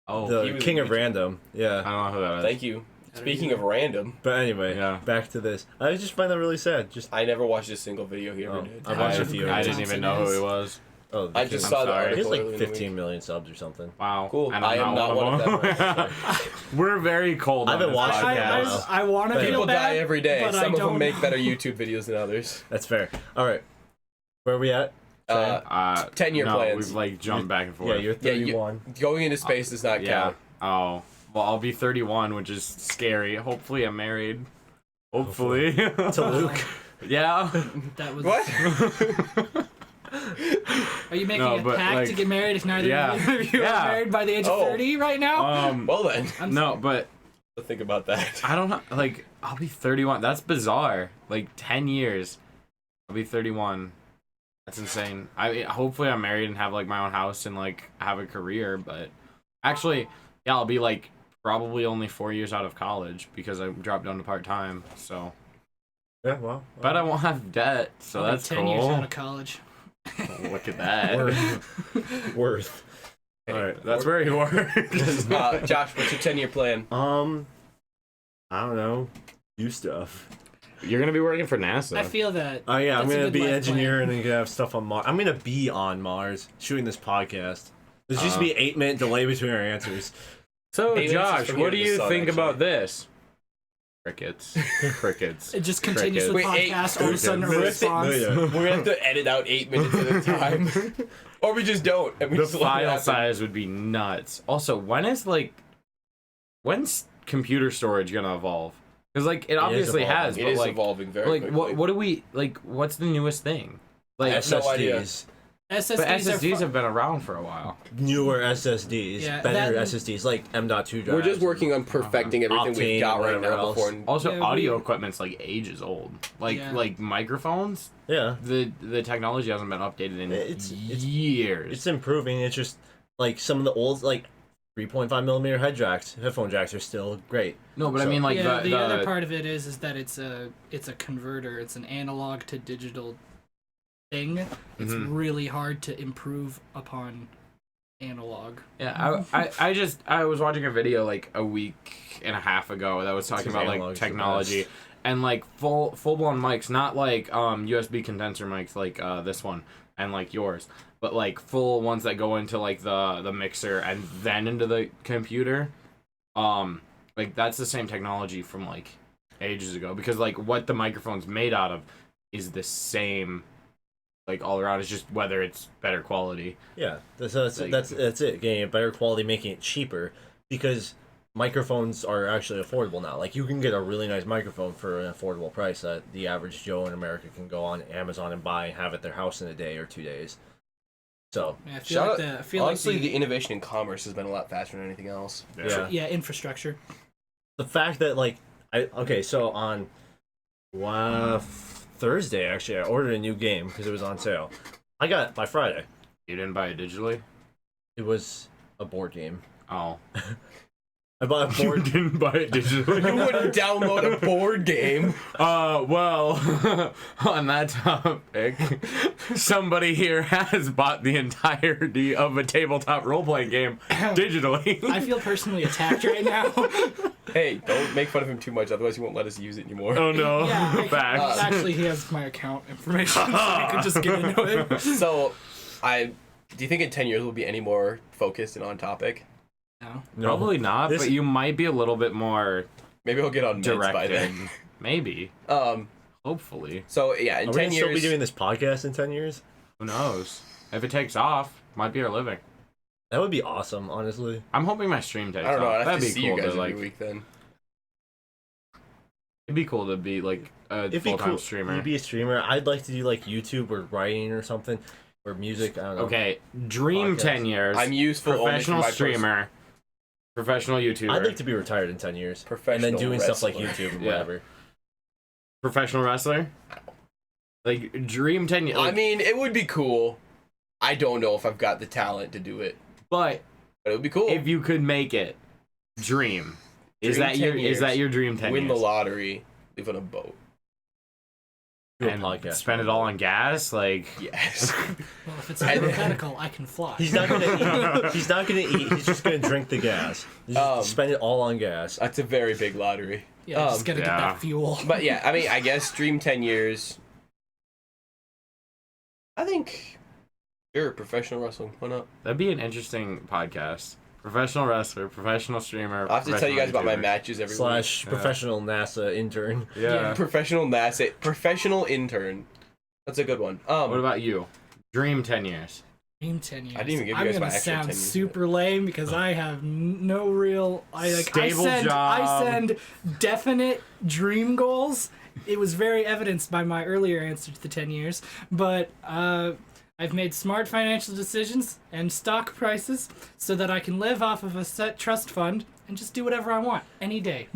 Oh, The he was king a of major- random. I Yeah. don't know who that is. Thank you. Speaking of random, But anyway, Yeah. back to this. I just find that really sad. Just I never watched a single video he ever Oh, did. I watched a few. I Grant didn't even Thompson know who is. he was. the I king just of- saw the sorry. He has article. like earlier in the 15 week. million subs or something. Wow. Cool. And I I'm am not one of them. We're very cold I on haven't this watched it podcast. yet. I want to People feel People bad, die every day. but I Some of them don't make know. better YouTube videos than others. That's fair. All right. Where are we at? Uh, 10-year no, plans. We've like jumped back and forth. Yeah, you're Yeah, you- 31. Going into space does not Yeah. count. Oh. Well, I'll be 31, which is scary. Hopefully, I'm married. Hopefully. To Luke. Yeah. That was. What? Are you making No, a but, pact like, to get married if neither yeah. of you Yeah. are married by the age of Oh. 30 right now? Well then, No, but think about that. I don't know. Like, I'll be 31. That's bizarre. Like, 10 years. I'll be 31. That's insane. Hopefully I'm married and have like my own house and like have a career, but actually, yeah, I'll be like probably only 4 years out of college because I dropped down to part-time. So, Yeah, well. but I won't have debt, so I'll be that's 10 years cool. out of college. Look at that. Worth. All right. That's where you work. Josh, what's your 10-year plan? I don't know. Do stuff. You're gonna be working for NASA. I feel that. Oh yeah, I'm that's a gonna good be an life engineer plan. and then gonna have stuff on Mars. I'm gonna be on Mars shooting this podcast. There's just be 8-minute delay between our answers. So, Hey, this is Josh, from what do here to you the sun, think actually. about this? Crickets. Crickets. It just continues the Wait, podcast. All of a sudden, a crickets. response. We're gonna have to edit out 8 minutes at a time, or we just don't. And we The just let it file happen. size would be nuts. Also, when's computer storage gonna evolve? Because like it obviously evolving. has, It but is like evolving very like quickly. what do we like? What's the newest thing? Like, have no idea. SSDs, SSDs, but are SSDs fu- have been around for a while. newer SSDs, Yeah, better that- SSDs like M.2 drives. We're just working on perfecting everything Octane we've got or right whatever now else. before. Also, Yeah, audio we- equipment's like ages old. Like Yeah. like microphones, Yeah, the technology hasn't been updated in It's- years. it's improving. It's just like some of the old 3.5 millimeter headphone jacks are still great. No, but I So- mean like yeah, the the other part of it is that it's a converter. It's an analog to digital thing. It's Mhm. really hard to improve upon analog. Yeah, I was watching a video like a week and a half ago that was talking Because about like analog's the technology best. and like full blown mics, not like USB condenser mics like this one and like yours, but like full ones that go into like the mixer and then into the computer. Like that's the same technology from like ages ago because like what the microphone's made out of is the same like all around. It's just whether it's better quality. Yeah, that's Like- that's it. Getting a better quality, making it cheaper because microphones are actually affordable now. Like you can get a really nice microphone for an affordable price that the average Joe in America can go on Amazon and buy and have at their house in a day or 2 days. So Yeah, I feel like the I feel honestly, like the innovation in commerce has been a lot faster than anything else. yeah, infrastructure. the fact that so on Thursday actually I ordered a new game because it was on sale. I got it by Friday. You didn't buy it digitally? It was a board game. Oh. I bought a You board. didn't buy it digitally. You wouldn't download a board game. Well, on that topic, somebody here has bought the entirety of a tabletop role-playing game digitally. I feel personally attacked right now. Hey, don't make fun of him too much, otherwise he won't let us use it anymore. Oh no, Yeah, facts. actually, he has my account information, so we could just get into it. So, do you think in 10 years we'll be any more focused and on topic? No. Probably not, This- but you might be a little bit more Maybe he'll get on meds by directed. then. Maybe. Um, Hopefully. so yeah, in Are we 10 gonna years. still be doing this podcast in 10 years? Who knows? If it takes off, might be our living. That would be awesome, honestly. I'm hoping my stream takes I don't know. off. I'd have That'd to be see cool you guys to every like. week then. It'd be cool to be like a It'd be full-time cool. streamer. You'd be a streamer. I'd like to do like YouTube or writing or something, or music. I don't know. Okay, dream Podcast. 10 years. I'm useful only for professional my streamer, professional YouTuber, I'd like to be retired in 10 years. Professional And then doing stuff like wrestler. YouTube and Yeah. whatever. professional wrestler. Like dream 10 years. I mean, it would be cool. I don't know if I've got the talent to do it, but but it would be cool. if you could make it, dream. Is Dream that 10 your years. is that your dream 10 Win years? the lottery, live on a boat. Do a And podcast. spend it all on gas, like Yes. Well, if it's hypothetical, I can fly. He's not gonna eat. He's not gonna eat. He's just gonna drink the gas. Just spend it all on gas. That's a very big lottery. Yeah, just gotta get yeah. that fuel. But yeah, I mean, I guess dream 10 years. I think, sure, professional wrestling. Why not? that'd be an interesting podcast. Professional wrestler, professional streamer. I'll have to tell you guys about my YouTuber. matches every Slash professional NASA intern. Yeah. week. Professional NASA, professional intern. That's a good one. What about you? Dream 10 years. In 10 years. I didn't even give you I'm guys gonna my actual 10 sound years super lame because I have no real. Stable I job. send definite dream goals. It was very evidenced by my earlier answer to the 10 years, but I've made smart financial decisions and stock prices so that I can live off of a set trust fund and just do whatever I want any day.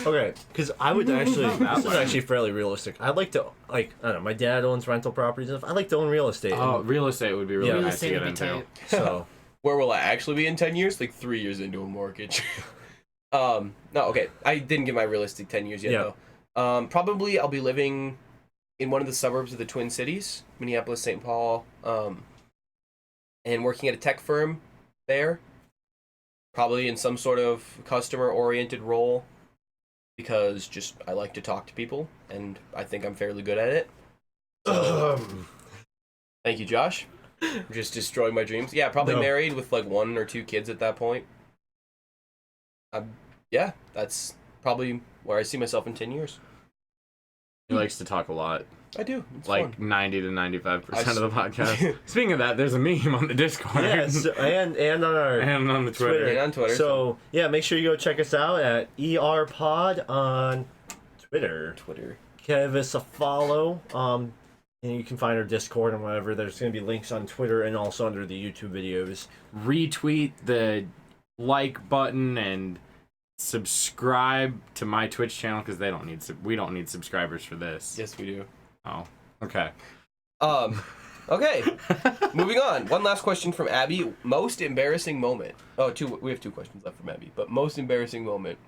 Okay, because I would actually. This is actually fairly realistic. I'd like to I don't know. My dad owns rental properties and stuff. I'd like to own real estate. Oh, real estate would be really Yeah. Real nice to estate get would be into. tight. So Where will I actually be in 10 years? Like 3 years into a mortgage. No, okay. I didn't give my realistic 10 years yet, Yeah. though. Probably I'll be living in one of the suburbs of the Twin Cities, Minneapolis, St. Paul, and working at a tech firm there. Probably in some sort of customer-oriented role, because just I like to talk to people, and I think I'm fairly good at it. So, thank you, Josh. Just destroying my dreams. Yeah, probably No. married with like 1 or 2 kids at that point. Yeah, that's probably where I see myself in 10 years. He likes to talk a lot. I do. It's Like fun. 90 to 95% of the podcast. Speaking of that, there's a meme on the Discord. yeah, and on our and on the Twitter. Twitter. And on Twitter. So yeah, make sure you go check us out at ERPod on Twitter. Give us a follow. And you can find our Discord and whatever. There's gonna be links on Twitter and also under the YouTube videos. Retweet the like button and subscribe to my Twitch channel because we don't need subscribers for this. Yes, we do. Oh, okay. Okay. Moving on. One last question from Abby. Most embarrassing moment. We have 2 questions left from Abby. But most embarrassing moment.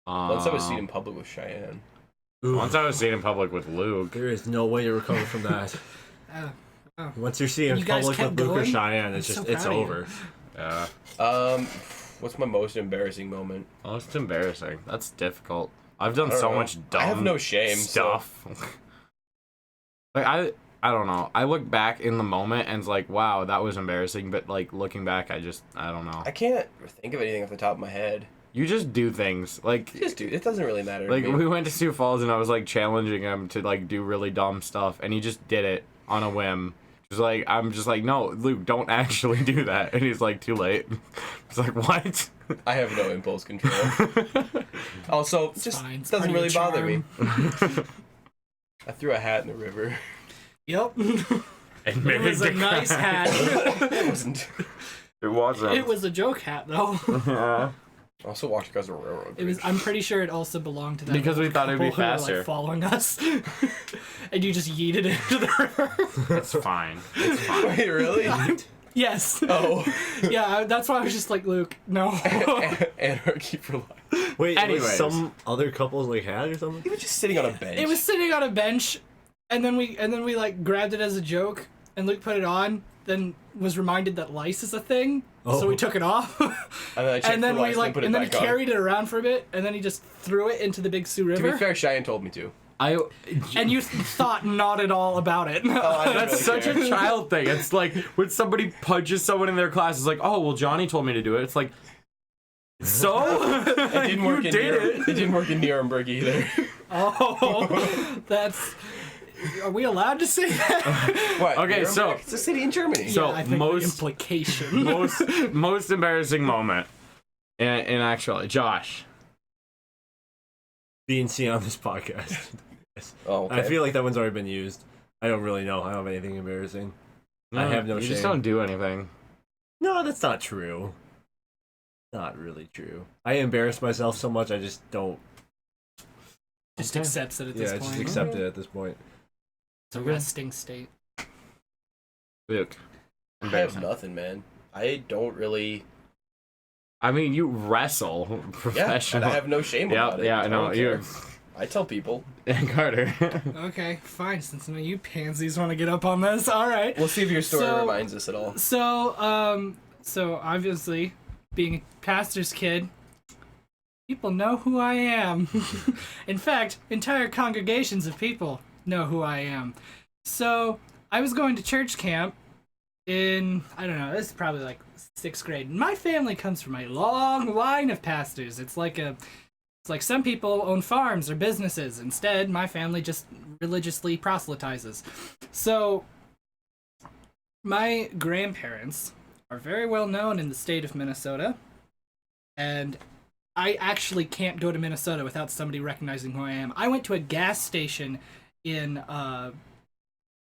Once I was seen in public with Cheyenne. Once I was seen in public with Luke. There is no way to recover from that. Oh. Once you're seeing You guys public kept with Luke or going? Cheyenne, it's I'm just so it's proud of you. over. Yeah. What's my most embarrassing moment? Most embarrassing. That's difficult. I've done don't so know. much dumb I have no shame, stuff. Like I don't know. I look back in the moment and it's like, wow, that was embarrassing. But like looking back, I don't know. I can't think of anything off the top of my head. You just do things like Just do. It doesn't really matter. like to me. we went to Sioux Falls and I was like challenging him to like do really dumb stuff and he just did it on a whim. Just like I'm just like, no, Luke, don't actually do that. And he's like, too late. It's like, what? I have no impulse control. Also, just fine. It's doesn't part of really your bother me. charm. I threw a hat in the river. Yep. And It married was a the nice guy. hat. It wasn't. It wasn't. It was a joke hat, though. Yeah. I also walked across a railroad. It was. bridge. I'm pretty sure it also belonged to that. Because we thought it'd be couple who were, faster. like, following us, and you just yeeted it into the river. It's fine. It's fine. Wait, really? Yes. Oh. Yeah, that's why I was just like, Luke, no. Anarchy for life. Wait, like Anyways. some other couples like had or something? He was just sitting on a bench. It was sitting on a bench, and then we like grabbed it as a joke, and Luke put it on, then was reminded that lice is a thing, so we took it off. And then I checked and then he carried it around for a bit, and then he just threw it into the Big Sioux River. To be fair, Chayan told me to. And you thought not at all about it. I didn't That's really such care. a child thing. It's like when somebody punches someone in their class, it's like, oh, well, Johnny told me to do it. It's like, so? It didn't work You in did It didn't work in Nuremberg either. Oh, that's. Are we allowed to say that? What? Okay, Nuremberg? so- It's a city in Germany. So- I think most- the implication. most embarrassing moment. And actually, Josh. Being seen on this podcast. Oh, okay. I feel like that one's already been used. I don't really know. I don't have anything embarrassing. I have no You shame. just don't do anything. No, that's not true. Not really true. I embarrass myself so much, I just don't. Just Okay. accepts it at this Yeah, point. just accept it at this point. It's a resting state. Luke. I have Embarrassing. nothing, man. I don't really. I mean, you wrestle Yeah, and professional. I have no shame yeah, about it. yeah, I no, don't you. care. I tell people. Carter. Okay, fine. Since none of you pansies want to get up on this, all right. We'll see if your story So- reminds us at all. So obviously, being a pastor's kid, people know who I am. In fact, entire congregations of people know who I am. So I was going to church camp in, I don't know, this is probably like 6th grade. My family comes from a long line of pastors. It's like some people own farms or businesses. Instead, my family just religiously proselytizes. So my grandparents are very well known in the state of Minnesota, and I actually can't go to Minnesota without somebody recognizing who I am. I went to a gas station in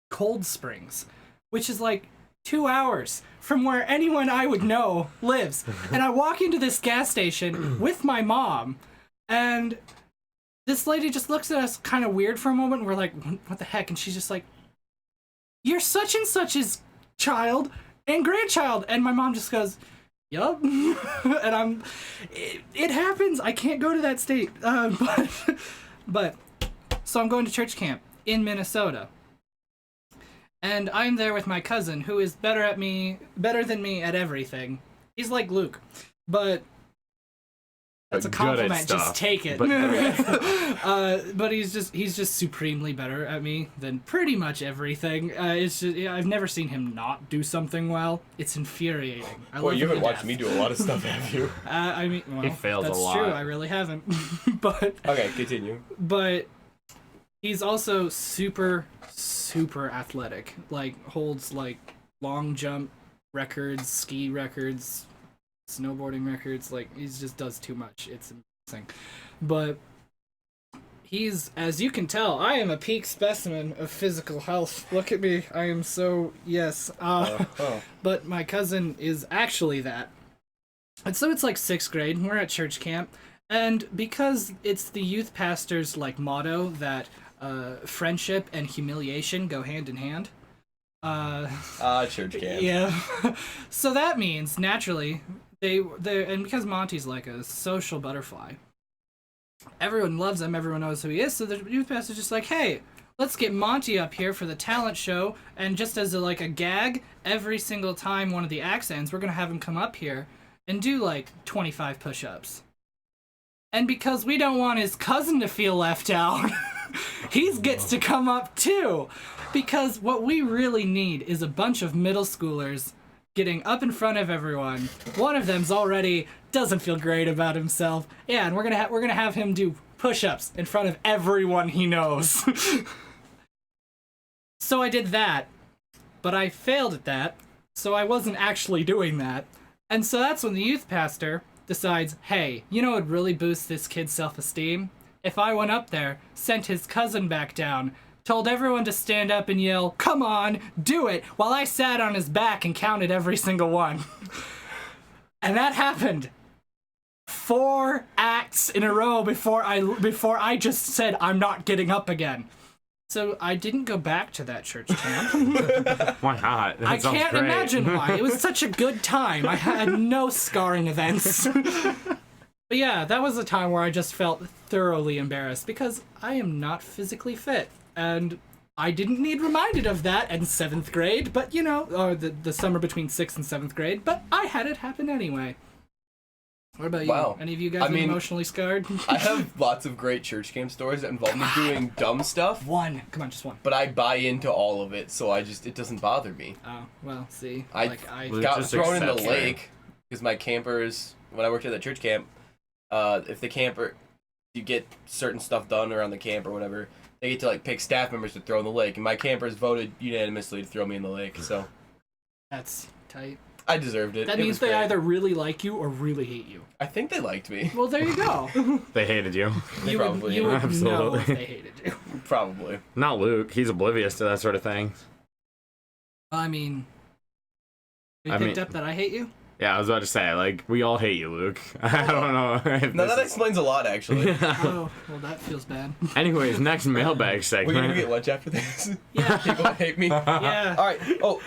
Cold Springs, which is like 2 hours from where anyone I would know lives. And I walk into this gas station with my mom, and this lady just looks at us kind of weird for a moment, and we're like, what the heck? And she's just like, you're such and such's child and grandchild. And my mom just goes, yup. And it happens. I can't go to that state. But so I'm going to church camp in Minnesota. And I'm there with my cousin, who is better than me at everything. He's like Luke, but that's a Good at compliment. stuff, Just take it. but- But he's just supremely better at me than pretty much everything. It's just I've never seen him not do something well. It's infuriating. I Well, love you him haven't to watched death. me do a lot of stuff, have you? I mean, well, He fails a that's lot. true. I really haven't. but Okay, continue. he's also super athletic. Like holds like long jump records, ski records, snowboarding records. Like he just does too much. It's amazing. But he's, as you can tell, I am a peak specimen of physical health. Look at me. I am so yes. But my cousin is actually that. And so it's like 6th grade, and we're at church camp. And because it's the youth pastor's like motto that friendship and humiliation go hand in hand. Church camp. Yeah. So that means naturally they and because Monty's like a social butterfly, everyone loves him, everyone knows who he is, so the youth pastor's just like, hey, let's get Monty up here for the talent show, and just as a gag, every single time one of the acts ends, we're gonna have him come up here and do like 25 push-ups. And because we don't want his cousin to feel left out, he gets to come up too. Because what we really need is a bunch of middle schoolers getting up in front of everyone. One of them's already doesn't feel great about himself. Yeah, and we're gonna have him do push-ups in front of everyone he knows. So I did that, but I failed at that, so I wasn't actually doing that. And so that's when the youth pastor decides, hey, you know what would really boost this kid's self-esteem? If I went up there, sent his cousin back down, told everyone to stand up and yell, come on, do it, while I sat on his back and counted every single one. And that happened 4 acts in a row before I just said, I'm not getting up again. So I didn't go back to that church camp. Why not? That I sounds can't great. imagine why. It was such a good time. I had no scarring events. But yeah, that was a time where I just felt thoroughly embarrassed because I am not physically fit. And I didn't need reminded of that in 7th grade, but you know, or the summer between 6th and 7th grade, but I had it happen anyway. What about you? Wow. Any of you guys emotionally scarred? I have lots of great church camp stories that involve me doing dumb stuff. One. Come on, just one. But I buy into all of it, so it doesn't bother me. Oh, well, see. I got just thrown in the accept it. lake because my campers, when I worked at the church camp, if the camper, you get certain stuff done around the camp or whatever, they get to like pick staff members to throw in the lake, and my campers voted unanimously to throw me in the lake, so That's tight. I deserved it. That It means was they great. either really like you or really hate you. I think they liked me. Well, there you go. They hated you. They you probably would know Absolutely. if they hated you. Probably. Not Luke. He's oblivious to that sort of thing. I mean, you I picked mean- up that I hate you? Yeah, I was about to say, like, we all hate you, Luke. I don't know. If Now this that is- explains a lot, actually. Oh, well, that feels bad. Anyways, next mailbag We're gonna get segment. lunch after this. Yeah. People hate me. Yeah. All right. Oh,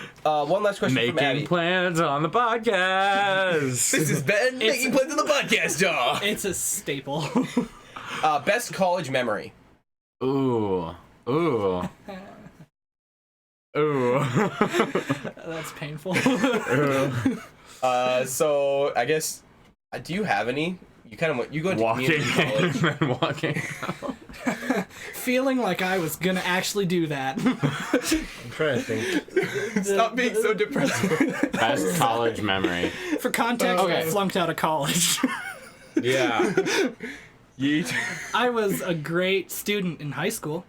one last question from Addy. Making plans on the podcast. This is Ben making plans on the podcast, dog. It's a staple. Best college memory. Ooh. Ooh. Ooh. That's painful. Ooh. So I guess, do you have any? You kind of went. You go into Walking community college. in and walking out. Feeling like I was gonna actually do that. I'm trying to think. Stop being so depressing. Best college memory. For context, Okay. I flunked out of college. Yeah. Yeet. I was a great student in high school.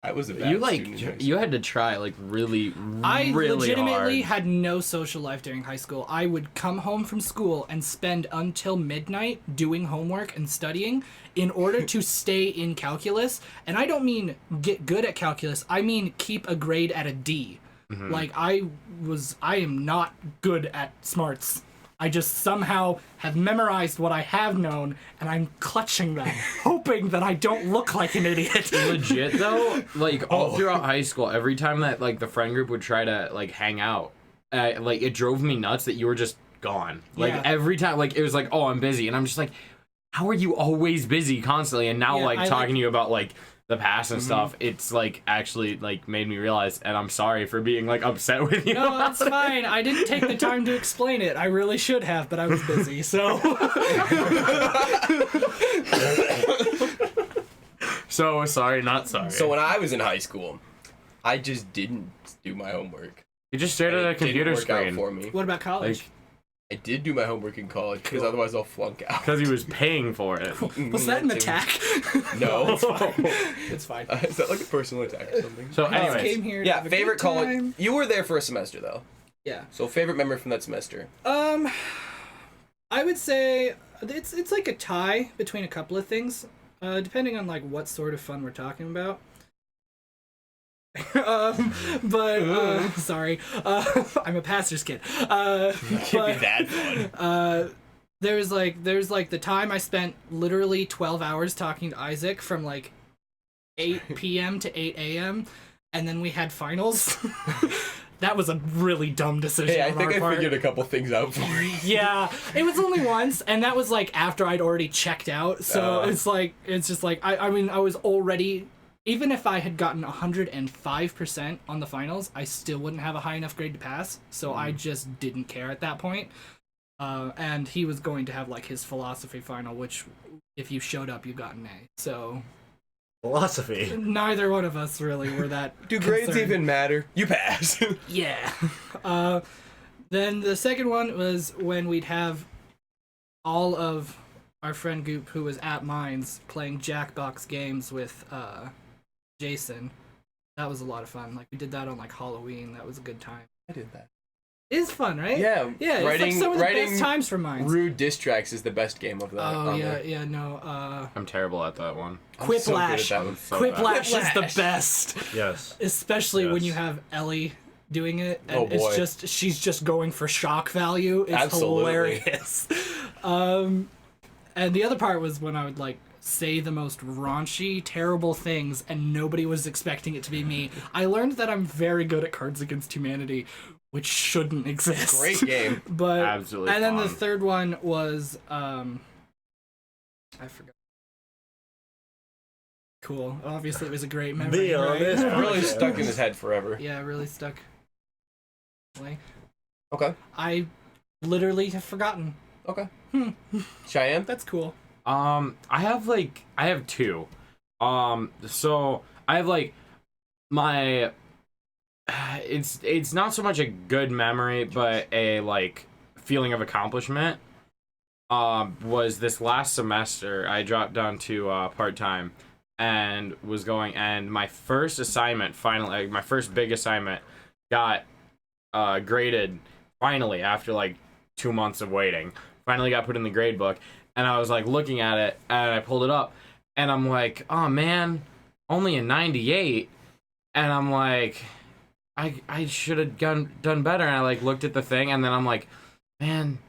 I was a bad You student in high you had to try like really I really legitimately hard. had no social life during high school. I would come home from school and spend until midnight doing homework and studying in order to stay in calculus. And I don't mean get good at calculus. I mean keep a grade at a D. Mm-hmm. Like I am not good at smarts. I just somehow have memorized what I have known, and I'm clutching that, hoping that I don't look like an idiot. Legit though, like all throughout high school, every time that like the friend group would try to like hang out, like it drove me nuts that you were just gone. Like Yeah. every time, like it was like, oh, I'm busy, and I'm just like, how are you always busy constantly? And now Yeah, like I talking like- to you about like the past and stuff, it's like actually like made me realize, and I'm sorry for being like upset with you. No, that's fine. I didn't take the time to explain it. I really should have, but I was busy, so... So sorry, not sorry. So when I was in high school, I just didn't do my homework. you just stared at And a it didn't computer work out screen for me. What about college? like I did do my homework in college because Cool. otherwise I'll flunk out. because he was paying for it. Was that an too. attack? No. It's fine. Is that like a personal attack or something? So I just anyways, came here to Yeah, have a favorite good college. time. You were there for a semester though. Yeah. So favorite memory from that semester. I would say it's like a tie between a couple of things, depending on like what sort of fun we're talking about. Sorry, I'm a pastor's kid. Can't be But, that fun. there's like the time I spent literally 12 hours talking to Isaac from like 8 p.m. to 8 a.m. and then we had finals. That was a really dumb decision. Hey, I on think our I part. figured a couple things out for you. Yeah, it was only once, and that was like after I'd already checked out. So it's just like I mean I was already, even if I had gotten 105% on the finals, I still wouldn't have a high enough grade to pass. So I just didn't care at that point. And he was going to have like his philosophy final, which if you showed up, you got an A. So Philosophy. neither one of us really were that. Do grades concerned. even matter? You pass. Yeah. Then the second one was when we'd have all of our friend group who was at Mines playing Jackbox games with Jason. That was a lot of fun. Like we did that on like Halloween. That was a good time. I did that. It is fun, right? Yeah. Yeah, it's like some of the best times for Mines. Rude diss tracks is the best game of that. Oh on yeah, there. yeah, no. I'm terrible at that one. I'm so good at Quiplash. that one. So Quiplash is the Quiplash. best. Yes. Especially when Yes. you have Ellie doing it, and Oh, boy. she's just going for shock value. It's Absolutely. hilarious. And the other part was when I would like say the most raunchy, terrible things, and nobody was expecting it to be me. I learned that I'm very good at Cards Against Humanity, which shouldn't exist. Great game. But Absolutely and then the fun. third one was I forgot. Cool. Obviously, it was a great memory. Be right? honest. Really stuck in his head forever. Yeah, really stuck. Like, Okay. I literally have forgotten. Okay. Cheyenne? That's cool. I have two. So I have like my it's not so much a good memory, but a like feeling of accomplishment. Was this last semester I dropped down to part-time and was going, and my first assignment finally, like, my first big assignment got graded finally after like 2 months of waiting. Finally got put in the grade book, and I was like looking at it, and I pulled it up, and I'm like, oh man, only a 98, and I'm like, I should have done better, and I like looked at the thing, and then I'm like, man,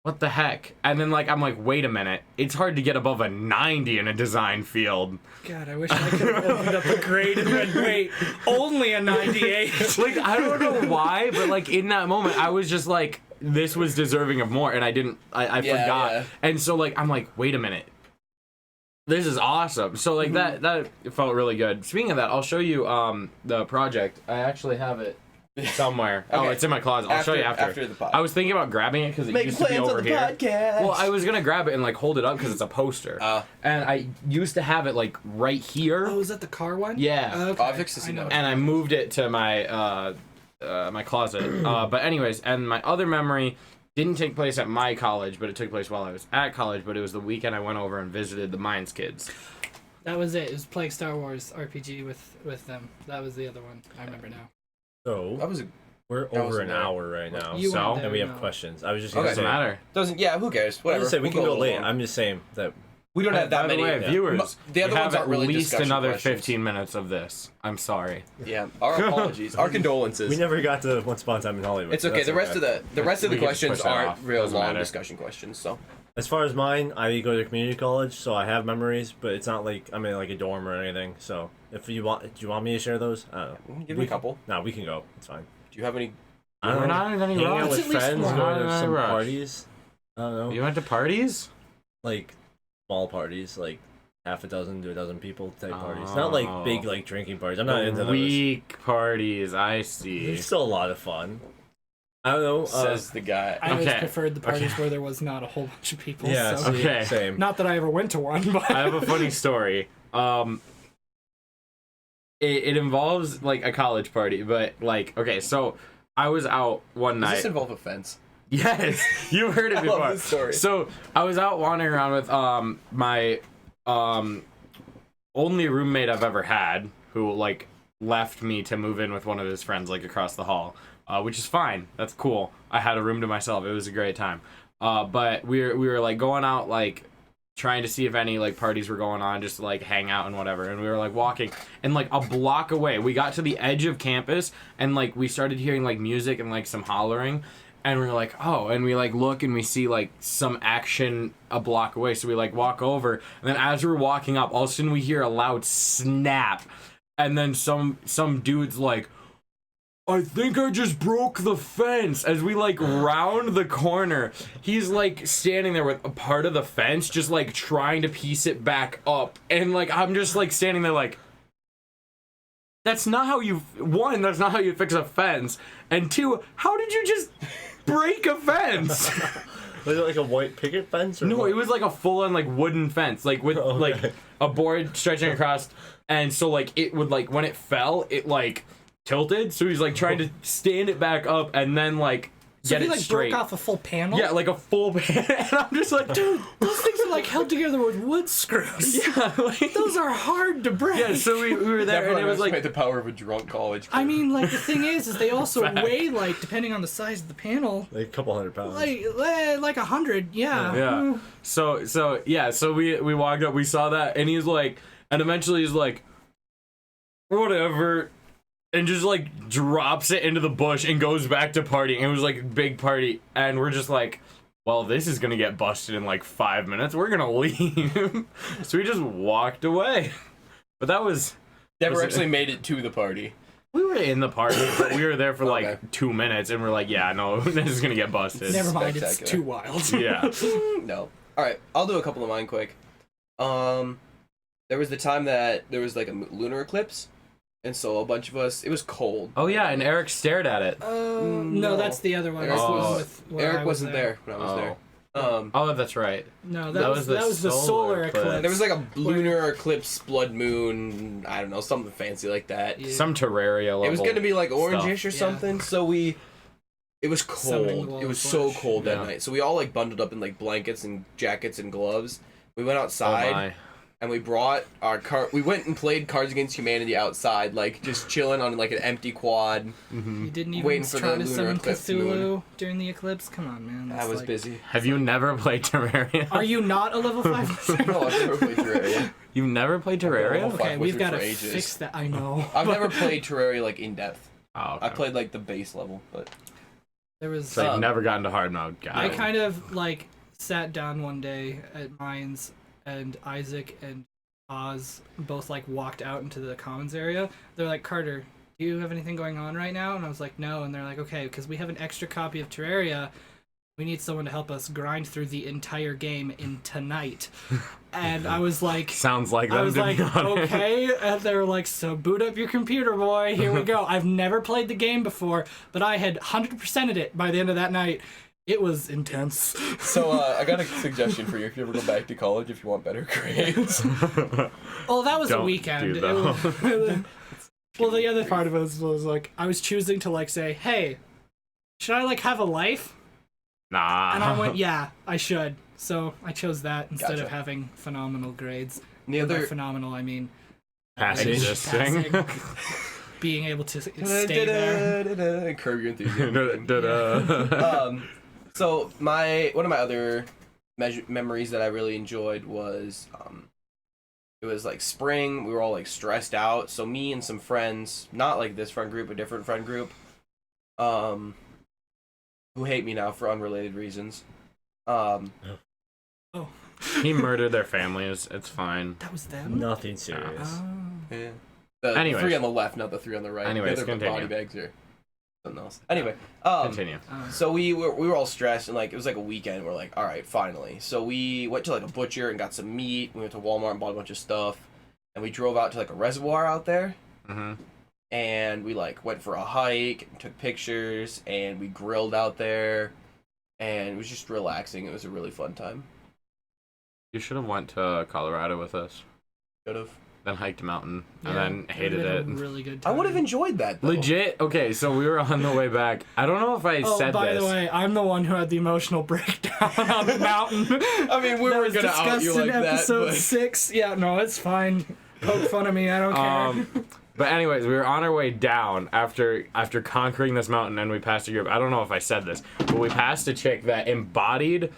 what the heck? And then like I'm like, wait a minute, it's hard to get above a 90 in a design field. God, I wish I could have opened up a grade and went, wait, only a 98. Like, I don't know why, but like in that moment I was just like, this was deserving of more, and I forgot. Yeah. And so like I'm like, wait a minute, this is awesome. So like that felt really good. Speaking of that, I'll show you the project. I actually have it somewhere. Oh, Okay. it's in my closet. I'll show you after. After the pod. I was thinking about grabbing it because it Make used to be plans over on the here. podcast. Well, I was gonna grab it and like hold it up because it's a poster, and I used to have it like right here. Oh, is that the car one? Yeah. Okay. I'll fix this I know. note. And I moved it to my my closet. But anyways, and my other memory didn't take place at my college, but it took place while I was at college. But it was the weekend I went over and visited the Mines kids. That was it. It was playing Star Wars RPG with them. That was the other one. I remember now. So That was we're that was over an there. hour right now. You So? weren't there, And we have no. questions. I was just Okay. gonna Doesn't say. matter. doesn't. Yeah, who cares? I was Whatever. gonna say we We'll can go a late. little I'm just saying that We don't have that By many. the way, viewers, The other you ones have aren't really at least discussion another questions. 15 minutes of this. I'm sorry. Yeah. Our apologies. Our condolences. we never got to Once Upon a Time in Hollywood. It's so okay. that's The rest of the rest of the We can just questions push that aren't off. real Doesn't long matter. discussion questions. So As far as mine, I go to community college, so I have memories, but it's not like I'm in like a dorm or anything. So if you want, do you want me to share those? I don't know. give me a couple. No, we can go. It's fine. Do you have any? I don't We're know. not in any Hanging out rush. with It's at least friends, one. going Not in to any some rush. parties. I don't know. You went to parties? Like small parties, like half a dozen to a dozen people type parties. Not like big like drinking parties. I'm not into those. Weak parties, I see. It's still a lot of fun. I don't know. Says the guy. I always Okay. preferred the parties where there was not a whole bunch of people. yeah, So. see, Okay. same. Not that I ever went to one, but I have a funny story. It involves like a college party, but like, okay, so I was out one Does night. this involve a fence? Yes, you heard it I before. love this story. So I was out wandering around with my only roommate I've ever had, who like left me to move in with one of his friends like across the hall, which is fine. That's cool. I had a room to myself. It was a great time. But we were like going out like trying to see if any like parties were going on, just to like hang out and whatever. And we were like walking, and like a block away, we got to the edge of campus, and like we started hearing like music and like some hollering. And we were like, oh, and we like look and we see like some action a block away. So we like walk over, and then as we're walking up, all of a sudden we hear a loud snap, and then some dude's like, I think I just broke the fence. As we like round the corner, he's like standing there with a part of the fence, just like trying to piece it back up, and like I'm just like standing there like, that's not how you, one, that's not how you fix a fence, and two, how did you just break a fence? Was it like a white picket fence? Or No, what? it was like a full-on like wooden fence, like with Okay. like a board stretching across, and so like it would like when it fell, it like tilted. So he's like trying to stand it back up and then like so get he it like straight. broke off a full panel. Yeah, like a full pan. And I'm just like, dude, Those things are like held together with wood screws. yeah, like, Those are hard to break. yeah. So we were there, Never and it was underestimate like, the power of a drunk college. I kid. mean, like the thing is they also Fact. weigh like depending on the size of the panel, like a couple hundred pounds. like 100. Yeah. yeah. So yeah. So we walked up, we saw that, and he's like, and eventually he's like, whatever. And just like drops it into the bush and goes back to partying. It was like a big party, and we're just like, well, this is gonna get busted in like 5 minutes. We're gonna leave. So we just walked away. But that was Never actually made it to the party. we were in the party, but we were there for Okay. like 2 minutes, and we're like, yeah, no, this is gonna get busted. Never mind, it's Spectacular. too wild. Yeah. No. All right, I'll do a couple of mine quick. There was the time that there was like a lunar eclipse, and so a bunch of us. It was cold. Oh yeah, and Eric stared at it. No, No. that's the other one. Eric That's the one was- with where I Eric was wasn't there when I was there. Oh, that's right. No, That was the solar eclipse. There was like a lunar eclipse, blood moon. I don't know, something fancy like that. Yeah. Some Terraria level. It was gonna be like orangish or Yeah. something. So we. It was Summoning cold. wall It was of so flesh. cold that Yeah. night. So we all like bundled up in like blankets and jackets and gloves. We went Oh outside. my. And we brought our we went and played Cards Against Humanity outside, like just chilling on like an empty quad. You didn't even Waiting for try the to lunar summon eclipse Cthulhu moon. during the eclipse. Come on, man. I That's was like- busy. Have you never played Terraria? Are you not a level 5? No, I've never played Terraria. You've never played Level Terraria? 5 Okay, we've wizard got to for ages. fix that. I know. I've never played Terraria like in depth. Oh, okay. I played like the base level, but There was. So you've never gotten to hard mode. Got I it. kind of like sat down one day at Mines, and Isaac and Oz both like walked out into the commons area. They're like, Carter, do you have anything going on right now? And I was like, no. And they're like, okay, because we have an extra copy of Terraria. We need someone to help us grind through the entire game in tonight. And I was like, Sounds like them I was to like, be honest. okay. And they were like, so boot up your computer, boy. Here we go. I've never played the game before, but I had 100%ed it by the end of that night. It was intense. so I got a suggestion for you if you ever go back to college if you want better grades. Well, that was a Don't weekend. do that. Well, the other part of it was like, I was choosing to like say, hey, should I like have a life? Nah. And I went, yeah, I should. So I chose that instead Gotcha. of having phenomenal grades. And the By other phenomenal, I mean Passing. passing. Being able to stay there. Curb your enthusiasm. So one of my other memories that I really enjoyed was it was like spring. We were all like stressed out. So me and some friends, not like this friend group, a different friend group, who hate me now for unrelated reasons. He murdered their families. It's fine. That was them? Nothing serious. Oh. Yeah. The Anyways. 3 on the left, not the 3 on the right. Anyways, the other continue. body bags are something else. Anyway, Continue. so we were all stressed and like it was like a weekend. We're like, all right, finally. So we went to like a butcher and got some meat. We went to Walmart and bought a bunch of stuff, and we drove out to like a reservoir out there. Mm-hmm. And we like went for a hike, and took pictures, and we grilled out there, and it was just relaxing. It was a really fun time. You should have went to Colorado with us. Could have. Then hiked a mountain and Yeah, then hated would've it. been a really good I time. would have enjoyed that. Though. Legit. Okay, so we were on the way back. I don't know if I Oh, said by this. the way, I'm the one who had the emotional breakdown on the mountain. I mean, we That were was gonna out discussed you like in that, episode but 6. Yeah, no, it's fine. Poke fun of me, I don't care. But anyways, we were on our way down after conquering this mountain, and we passed a group. I don't know if I said this, but we passed a chick that embodied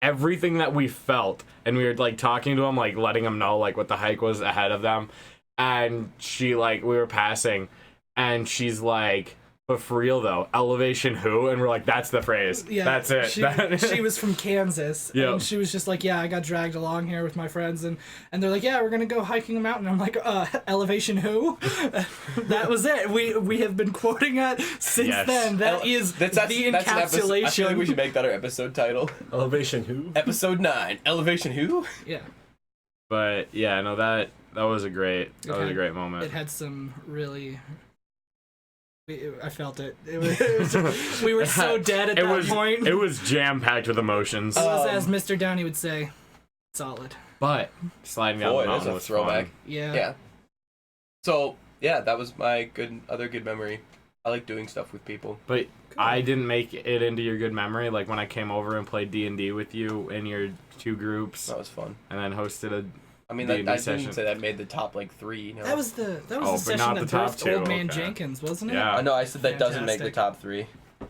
everything that we felt, and we were like talking to him, like letting him know like what the hike was ahead of them, and she like we were passing, and she's like, but for real though, elevation who? And we're like, that's the phrase. Yeah, That's it. She was from Kansas, Yep. and she was just like, yeah, I got dragged along here with my friends, and they're like, yeah, we're gonna go hiking a mountain. I'm like, elevation who? That was it. We have been quoting it since Yes. then. That is that's the an episode. I feel like encapsulation. we should make that our episode title. Elevation who? Episode 9. Elevation who? Yeah, But yeah, no, that was a great moment. it had some really. I felt it. We were so dead at that point. It was jam packed with emotions. It was, as Mr. Downey would say, solid. But sliding down Boy, the there's mountain a was throwback. fun. Yeah. Yeah. So yeah, that was my other good memory. I like doing stuff with people. But I didn't make it into your good memory. Like when I came over and played D&D with you in your 2 groups, That was fun. and then hosted a. I mean, D&D I session. didn't say that made the top like 3. You know? That was the Oh, but session not that the top birthed 2, Old Man okay. Jenkins, wasn't it? Yeah. I know. I said that doesn't make the Fantastic. top 3.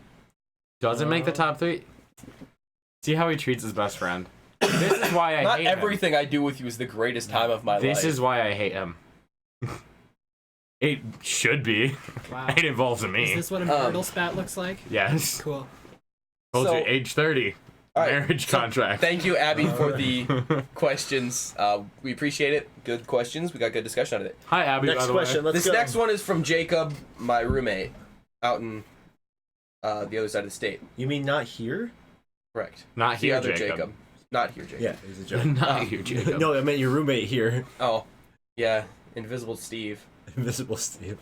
Doesn't make the top 3. See how he treats his best friend. This is why I Not hate everything I do with you is the greatest time of my him. life. This is why I hate him. It should be. Wow. It involves me. Is this what a Myrtle spat looks like? Yes. Cool. Told So- you, age 30. All right. Marriage contract. Thank you, Abby, for the questions. We appreciate it. Good questions. We got good discussion out of it. Hi, Abby. Next by the question. way. Let's This go. next one is from Jacob, my roommate, out in the other side of the state. You mean not here? Correct. Not The here, other Jacob. Not here, Jacob. Yeah, he's a joke. Not here, Jacob. No, I meant your roommate here. Oh, yeah. Invisible Steve. Invisible Steve.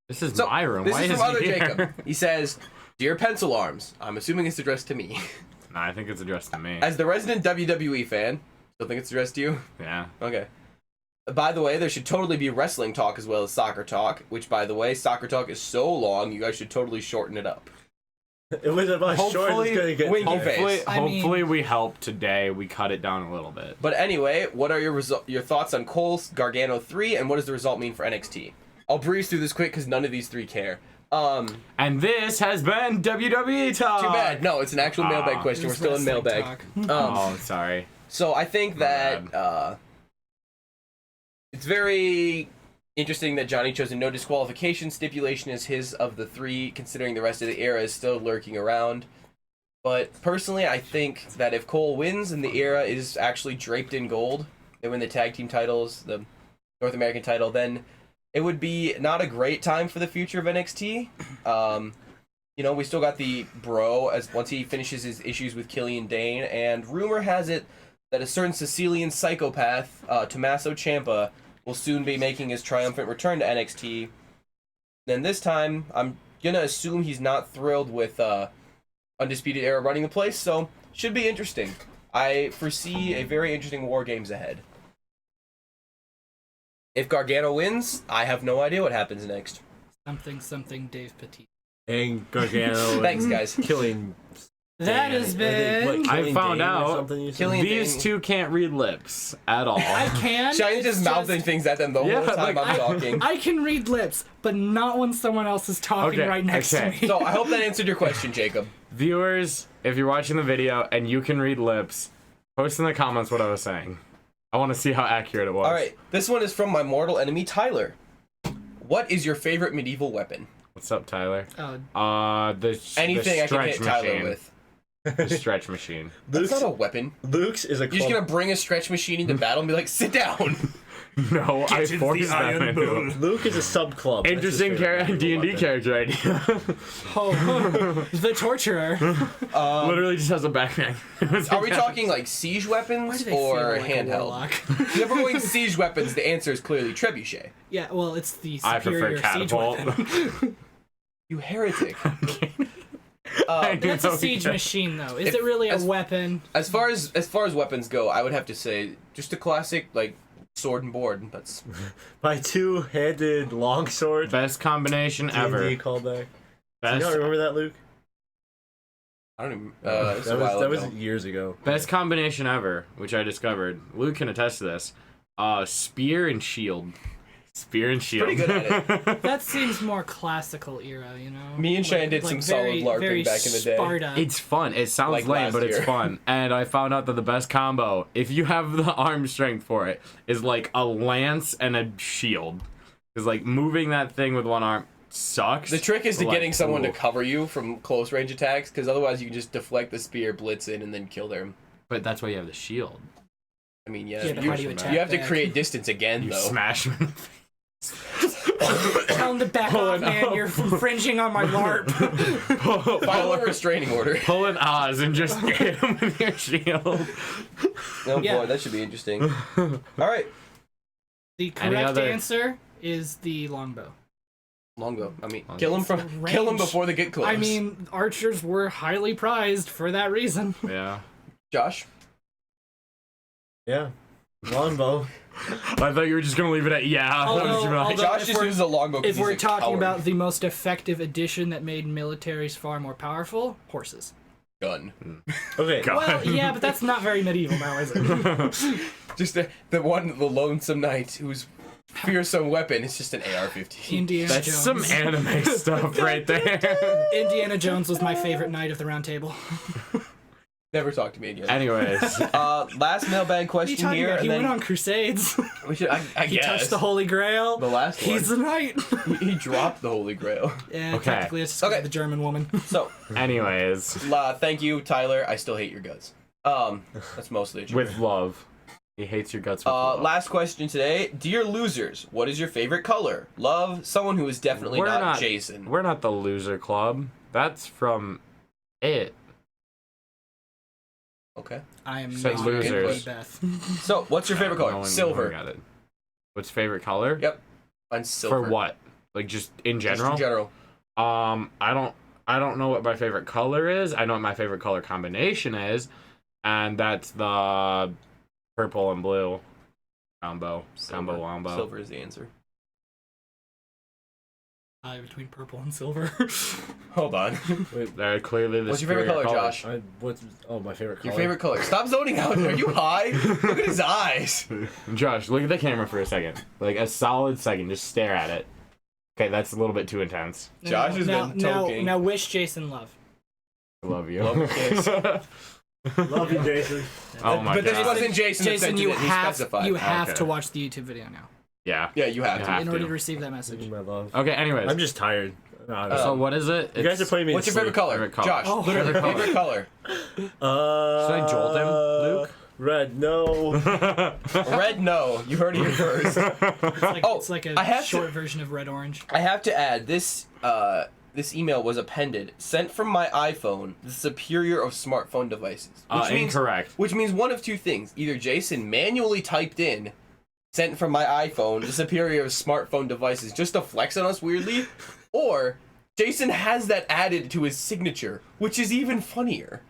This is So, my room. this Why is is from he other here? Jacob. He says, "Dear Pencil Arms, I'm assuming it's addressed to me. Nah, I think it's addressed to me. As the resident WWE fan, still think it's addressed to you? Yeah. Okay. By the way, there should totally be wrestling talk as well as soccer talk, which, by the way, soccer talk is so long, you guys should totally shorten it up." It was about short. Hopefully- It's gonna get Winky to there. face. Hopefully we help today. We cut it down a little bit. But anyway, what are your thoughts on Cole's Gargano 3, and what does the result mean for NXT? I'll breeze through this quick because none of these three care. And this has been WWE Talk. Too bad. No, it's an actual mailbag question. We're It's still in wrestling mailbag. talk. Oh, sorry. So I think My that it's very interesting that Johnny chose a no disqualification stipulation as his of the three, considering the rest of the era is still lurking around. But personally, I think that if Cole wins and the era is actually draped in gold, they win the tag team titles, the North American title, then it would be not a great time for the future of NXT. You know, we still got the Bro as once he finishes his issues with Killian Dane, and rumor has it that a certain Sicilian psychopath, Tommaso Ciampa, will soon be making his triumphant return to NXT. Then this time, I'm gonna assume he's not thrilled with Undisputed Era running the place, so should be interesting. I foresee a very interesting War Games ahead. If Gargano wins, I have no idea what happens next. Something Dave Petit. And Gargano. Thanks, guys. Killing. That has been. I found out Killing these Dane. two can't read lips at all. I can. Shane's it's just mouthing things at them the Yeah, whole time like, I'm talking. I can read lips, but not when someone else is talking Okay, right next okay. to me. So I hope that answered your question, Jacob. Viewers, if you're watching the video and you can read lips, post in the comments what I was saying. I want to see how accurate it was. All right, this one is from my mortal enemy, Tyler. What is your favorite medieval weapon? What's up, Tyler? Oh, The Anything the I can stretch hit Tyler machine. with. The stretch machine. That's not a weapon. Luke's is a You're just gonna bring a stretch machine into battle and be like, sit down. No, I forced them into. Luke is a sub club. Interesting D&D character idea. oh, the torturer. Literally just has a backpack. Are we talking like siege Why weapons do they feel or like a handheld? warlock? If we're going siege weapons, the answer is clearly trebuchet. Yeah, well, it's the I superior prefer siege catapult. weapon. You heretic. That's a siege machine, though. Is it really a weapon? As far as weapons go, I would have to say just a classic like sword and board. That's My two-handed longsword. Best combination D&D ever. callback. Do you Best, not remember that, Luke? I don't even. It's that a while was ago. years ago. best combination ever, which I discovered. Luke can attest to this. Spear and shield. Spear and shield. Pretty good at it. That seems more classical era, you know? Me and Chayan did some solid LARPing very back in the day. Sparta. It's fun. It sounds Like lame, last but it's year. fun. And I found out that the best combo, if you have the arm strength for it, is like a lance and a shield. Because like moving that thing with one arm sucks. The trick is to but, like, getting someone to ooh. cover you from close range attacks, because otherwise you can just deflect the spear, blitz in, and then kill them. But that's why you have the shield. I mean, yeah, Yeah, but how do you attack you have to back? create distance again, You though. smash him. Tell him to back off, man. You're infringing on my LARP. File a restraining order. Pull an Oz and just hit him with your shield. Oh Yeah. boy, that should be interesting. All right, The Any correct other- answer is the longbow. longbow. I mean, Longbow. kill him Range. before they get close. I mean, archers were highly prized for that reason. Yeah. Josh. Yeah. Longbow. I thought you were just gonna leave it at yeah. Although Josh if just we're- uses a longbow. 'cause If he's we're a talking coward. about the most effective addition that made militaries far more powerful, horses. gun, Okay. God. Well, yeah, but that's not very medieval now, is it? just the lonesome knight whose fearsome weapon is just an AR-15. Indiana That's Jones. some anime stuff right there. Indiana Jones was my favorite knight of the Round Table. Never talk to me again. Anyways, Last mailbag What are you question talking here, about? and He then went on crusades. we should. I He guess touched the Holy Grail. the last one. He's the knight. He dropped the Holy Grail. Yeah, Okay. technically it's just 'cause of the German woman. So, anyways, thank you, Tyler. I still hate your guts. That's mostly true. with love. He hates your guts with love. Last question today. Dear losers, what is your favorite color? Love, someone who is definitely not Jason. We're not the loser club. That's from it. Okay. I am Said not losers. Beth. So, what's your favorite No color? one Silver. got it. What's favorite color? Yep. On silver. For what? Like just in Just general? in general. I don't know what my favorite color is. I know what my favorite color combination is, and that's the purple and blue combo. Silver. Combo wombo. Silver is the answer. Between purple and silver. Hold on. Wait, They're clearly the What's your favorite superior color, colors. Josh? my favorite color. Your favorite color. Stop zoning out. Are you high? Look at his eyes. Josh, look at the camera for a second. Like a solid second. Just stare at it. Okay, that's a little bit too intense. Josh has been toking. Now wish Jason love. I love you. Love and kiss. Love you, Jason. Oh my But this god. wasn't Jason that Jason, sent you it. He have specified. to Okay. watch the YouTube video now Yeah. Yeah, you have You to. have in order to. to receive that message. My love. Okay, anyways. I'm just tired. So what is it? You guys are putting me. What's to your favorite sleep. color? Favorite color. Josh, Oh, literally, favorite color. favorite color. Should I jolt him, Luke? Red, no. Red, no. You heard it here first. It's like I a have short version of red orange. I have to add, this email was appended, sent from my iPhone, the superior of smartphone devices. Incorrect. Which means one of two things. Either Jason manually typed in, sent from my iPhone, the superior of smartphone devices, just to flex on us weirdly, or Jason has that added to his signature, which is even funnier.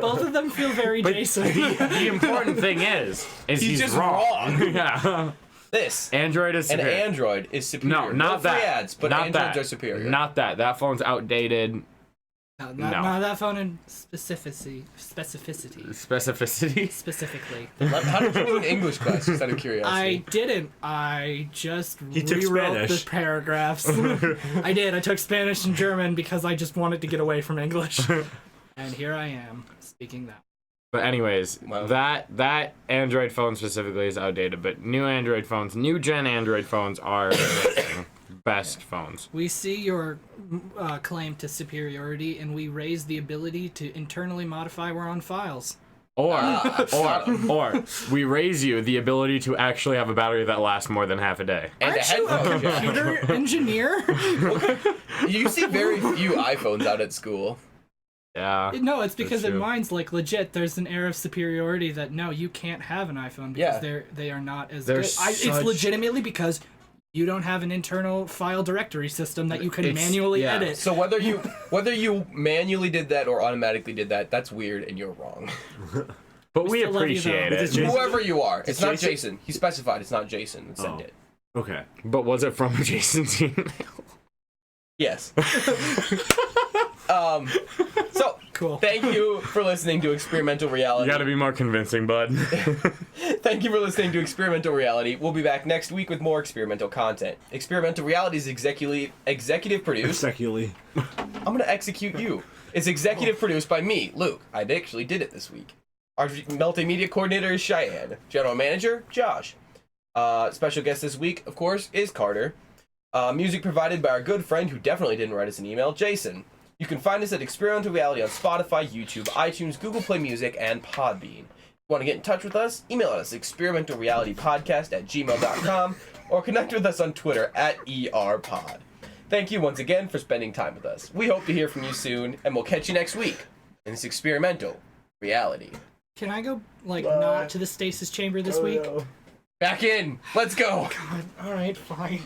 Both of them feel very Jason. The important thing is he's just wrong. wrong. Yeah. This. Android is And superior. Android is superior. No, not free that. ads, but not Androids that. are superior. Not that. That phone's outdated. No, No. not that phone in specificity Specificity. specifically. How did you do an English class, just out of curiosity? I didn't. I just took rewrote Spanish. the paragraphs. I did. I took Spanish and German because I just wanted to get away from English. And here I am speaking that. But anyways, Wow. that Android phone specifically is outdated. But new Android phones, new gen Android phones are amazing. Best phones. We see your claim to superiority, and we raise the ability to internally modify our own files. Or we raise you the ability to actually have a battery that lasts more than half a day. And a Aren't you a headphone jack. computer engineer? You see very few iPhones out at school. Yeah. No, it's because That's in true. mine's like legit. There's an air of superiority that no, you can't have an iPhone because Yeah. they are not as They're good. It's such- legitimately because you don't have an internal file directory system that you can It's- manually yeah. edit. So whether you manually did that or automatically did that, that's weird and you're wrong. But we still love you, appreciate though. it. Jason? Whoever you are, it's not Jason? Jason. He specified it's not Jason that sent Oh. it. Okay. But was it from Jason's email? Yes. So Cool. thank you for listening to Experimental Reality. You gotta be more convincing, bud. Thank you for listening to Experimental Reality. We'll be back next week with more experimental content. Experimental Reality is executive produced. Secularly. I'm gonna execute you. It's executive produced by me, Luke. I actually did it this week. Our multimedia coordinator is Cheyenne. General manager, Josh. Special guest this week, of course, is Carter. Music provided by our good friend who definitely didn't write us an email, Jason. You can find us at Experimental Reality on Spotify, YouTube, iTunes, Google Play Music, and Podbean. If you want to get in touch with us, email us experimentalrealitypodcast@gmail.com or connect with us on Twitter @ERPod. Thank you once again for spending time with us. We hope to hear from you soon, and we'll catch you next week in this Experimental Reality. Can I go not to the stasis chamber this week? Back in! Let's go! God, all right, fine.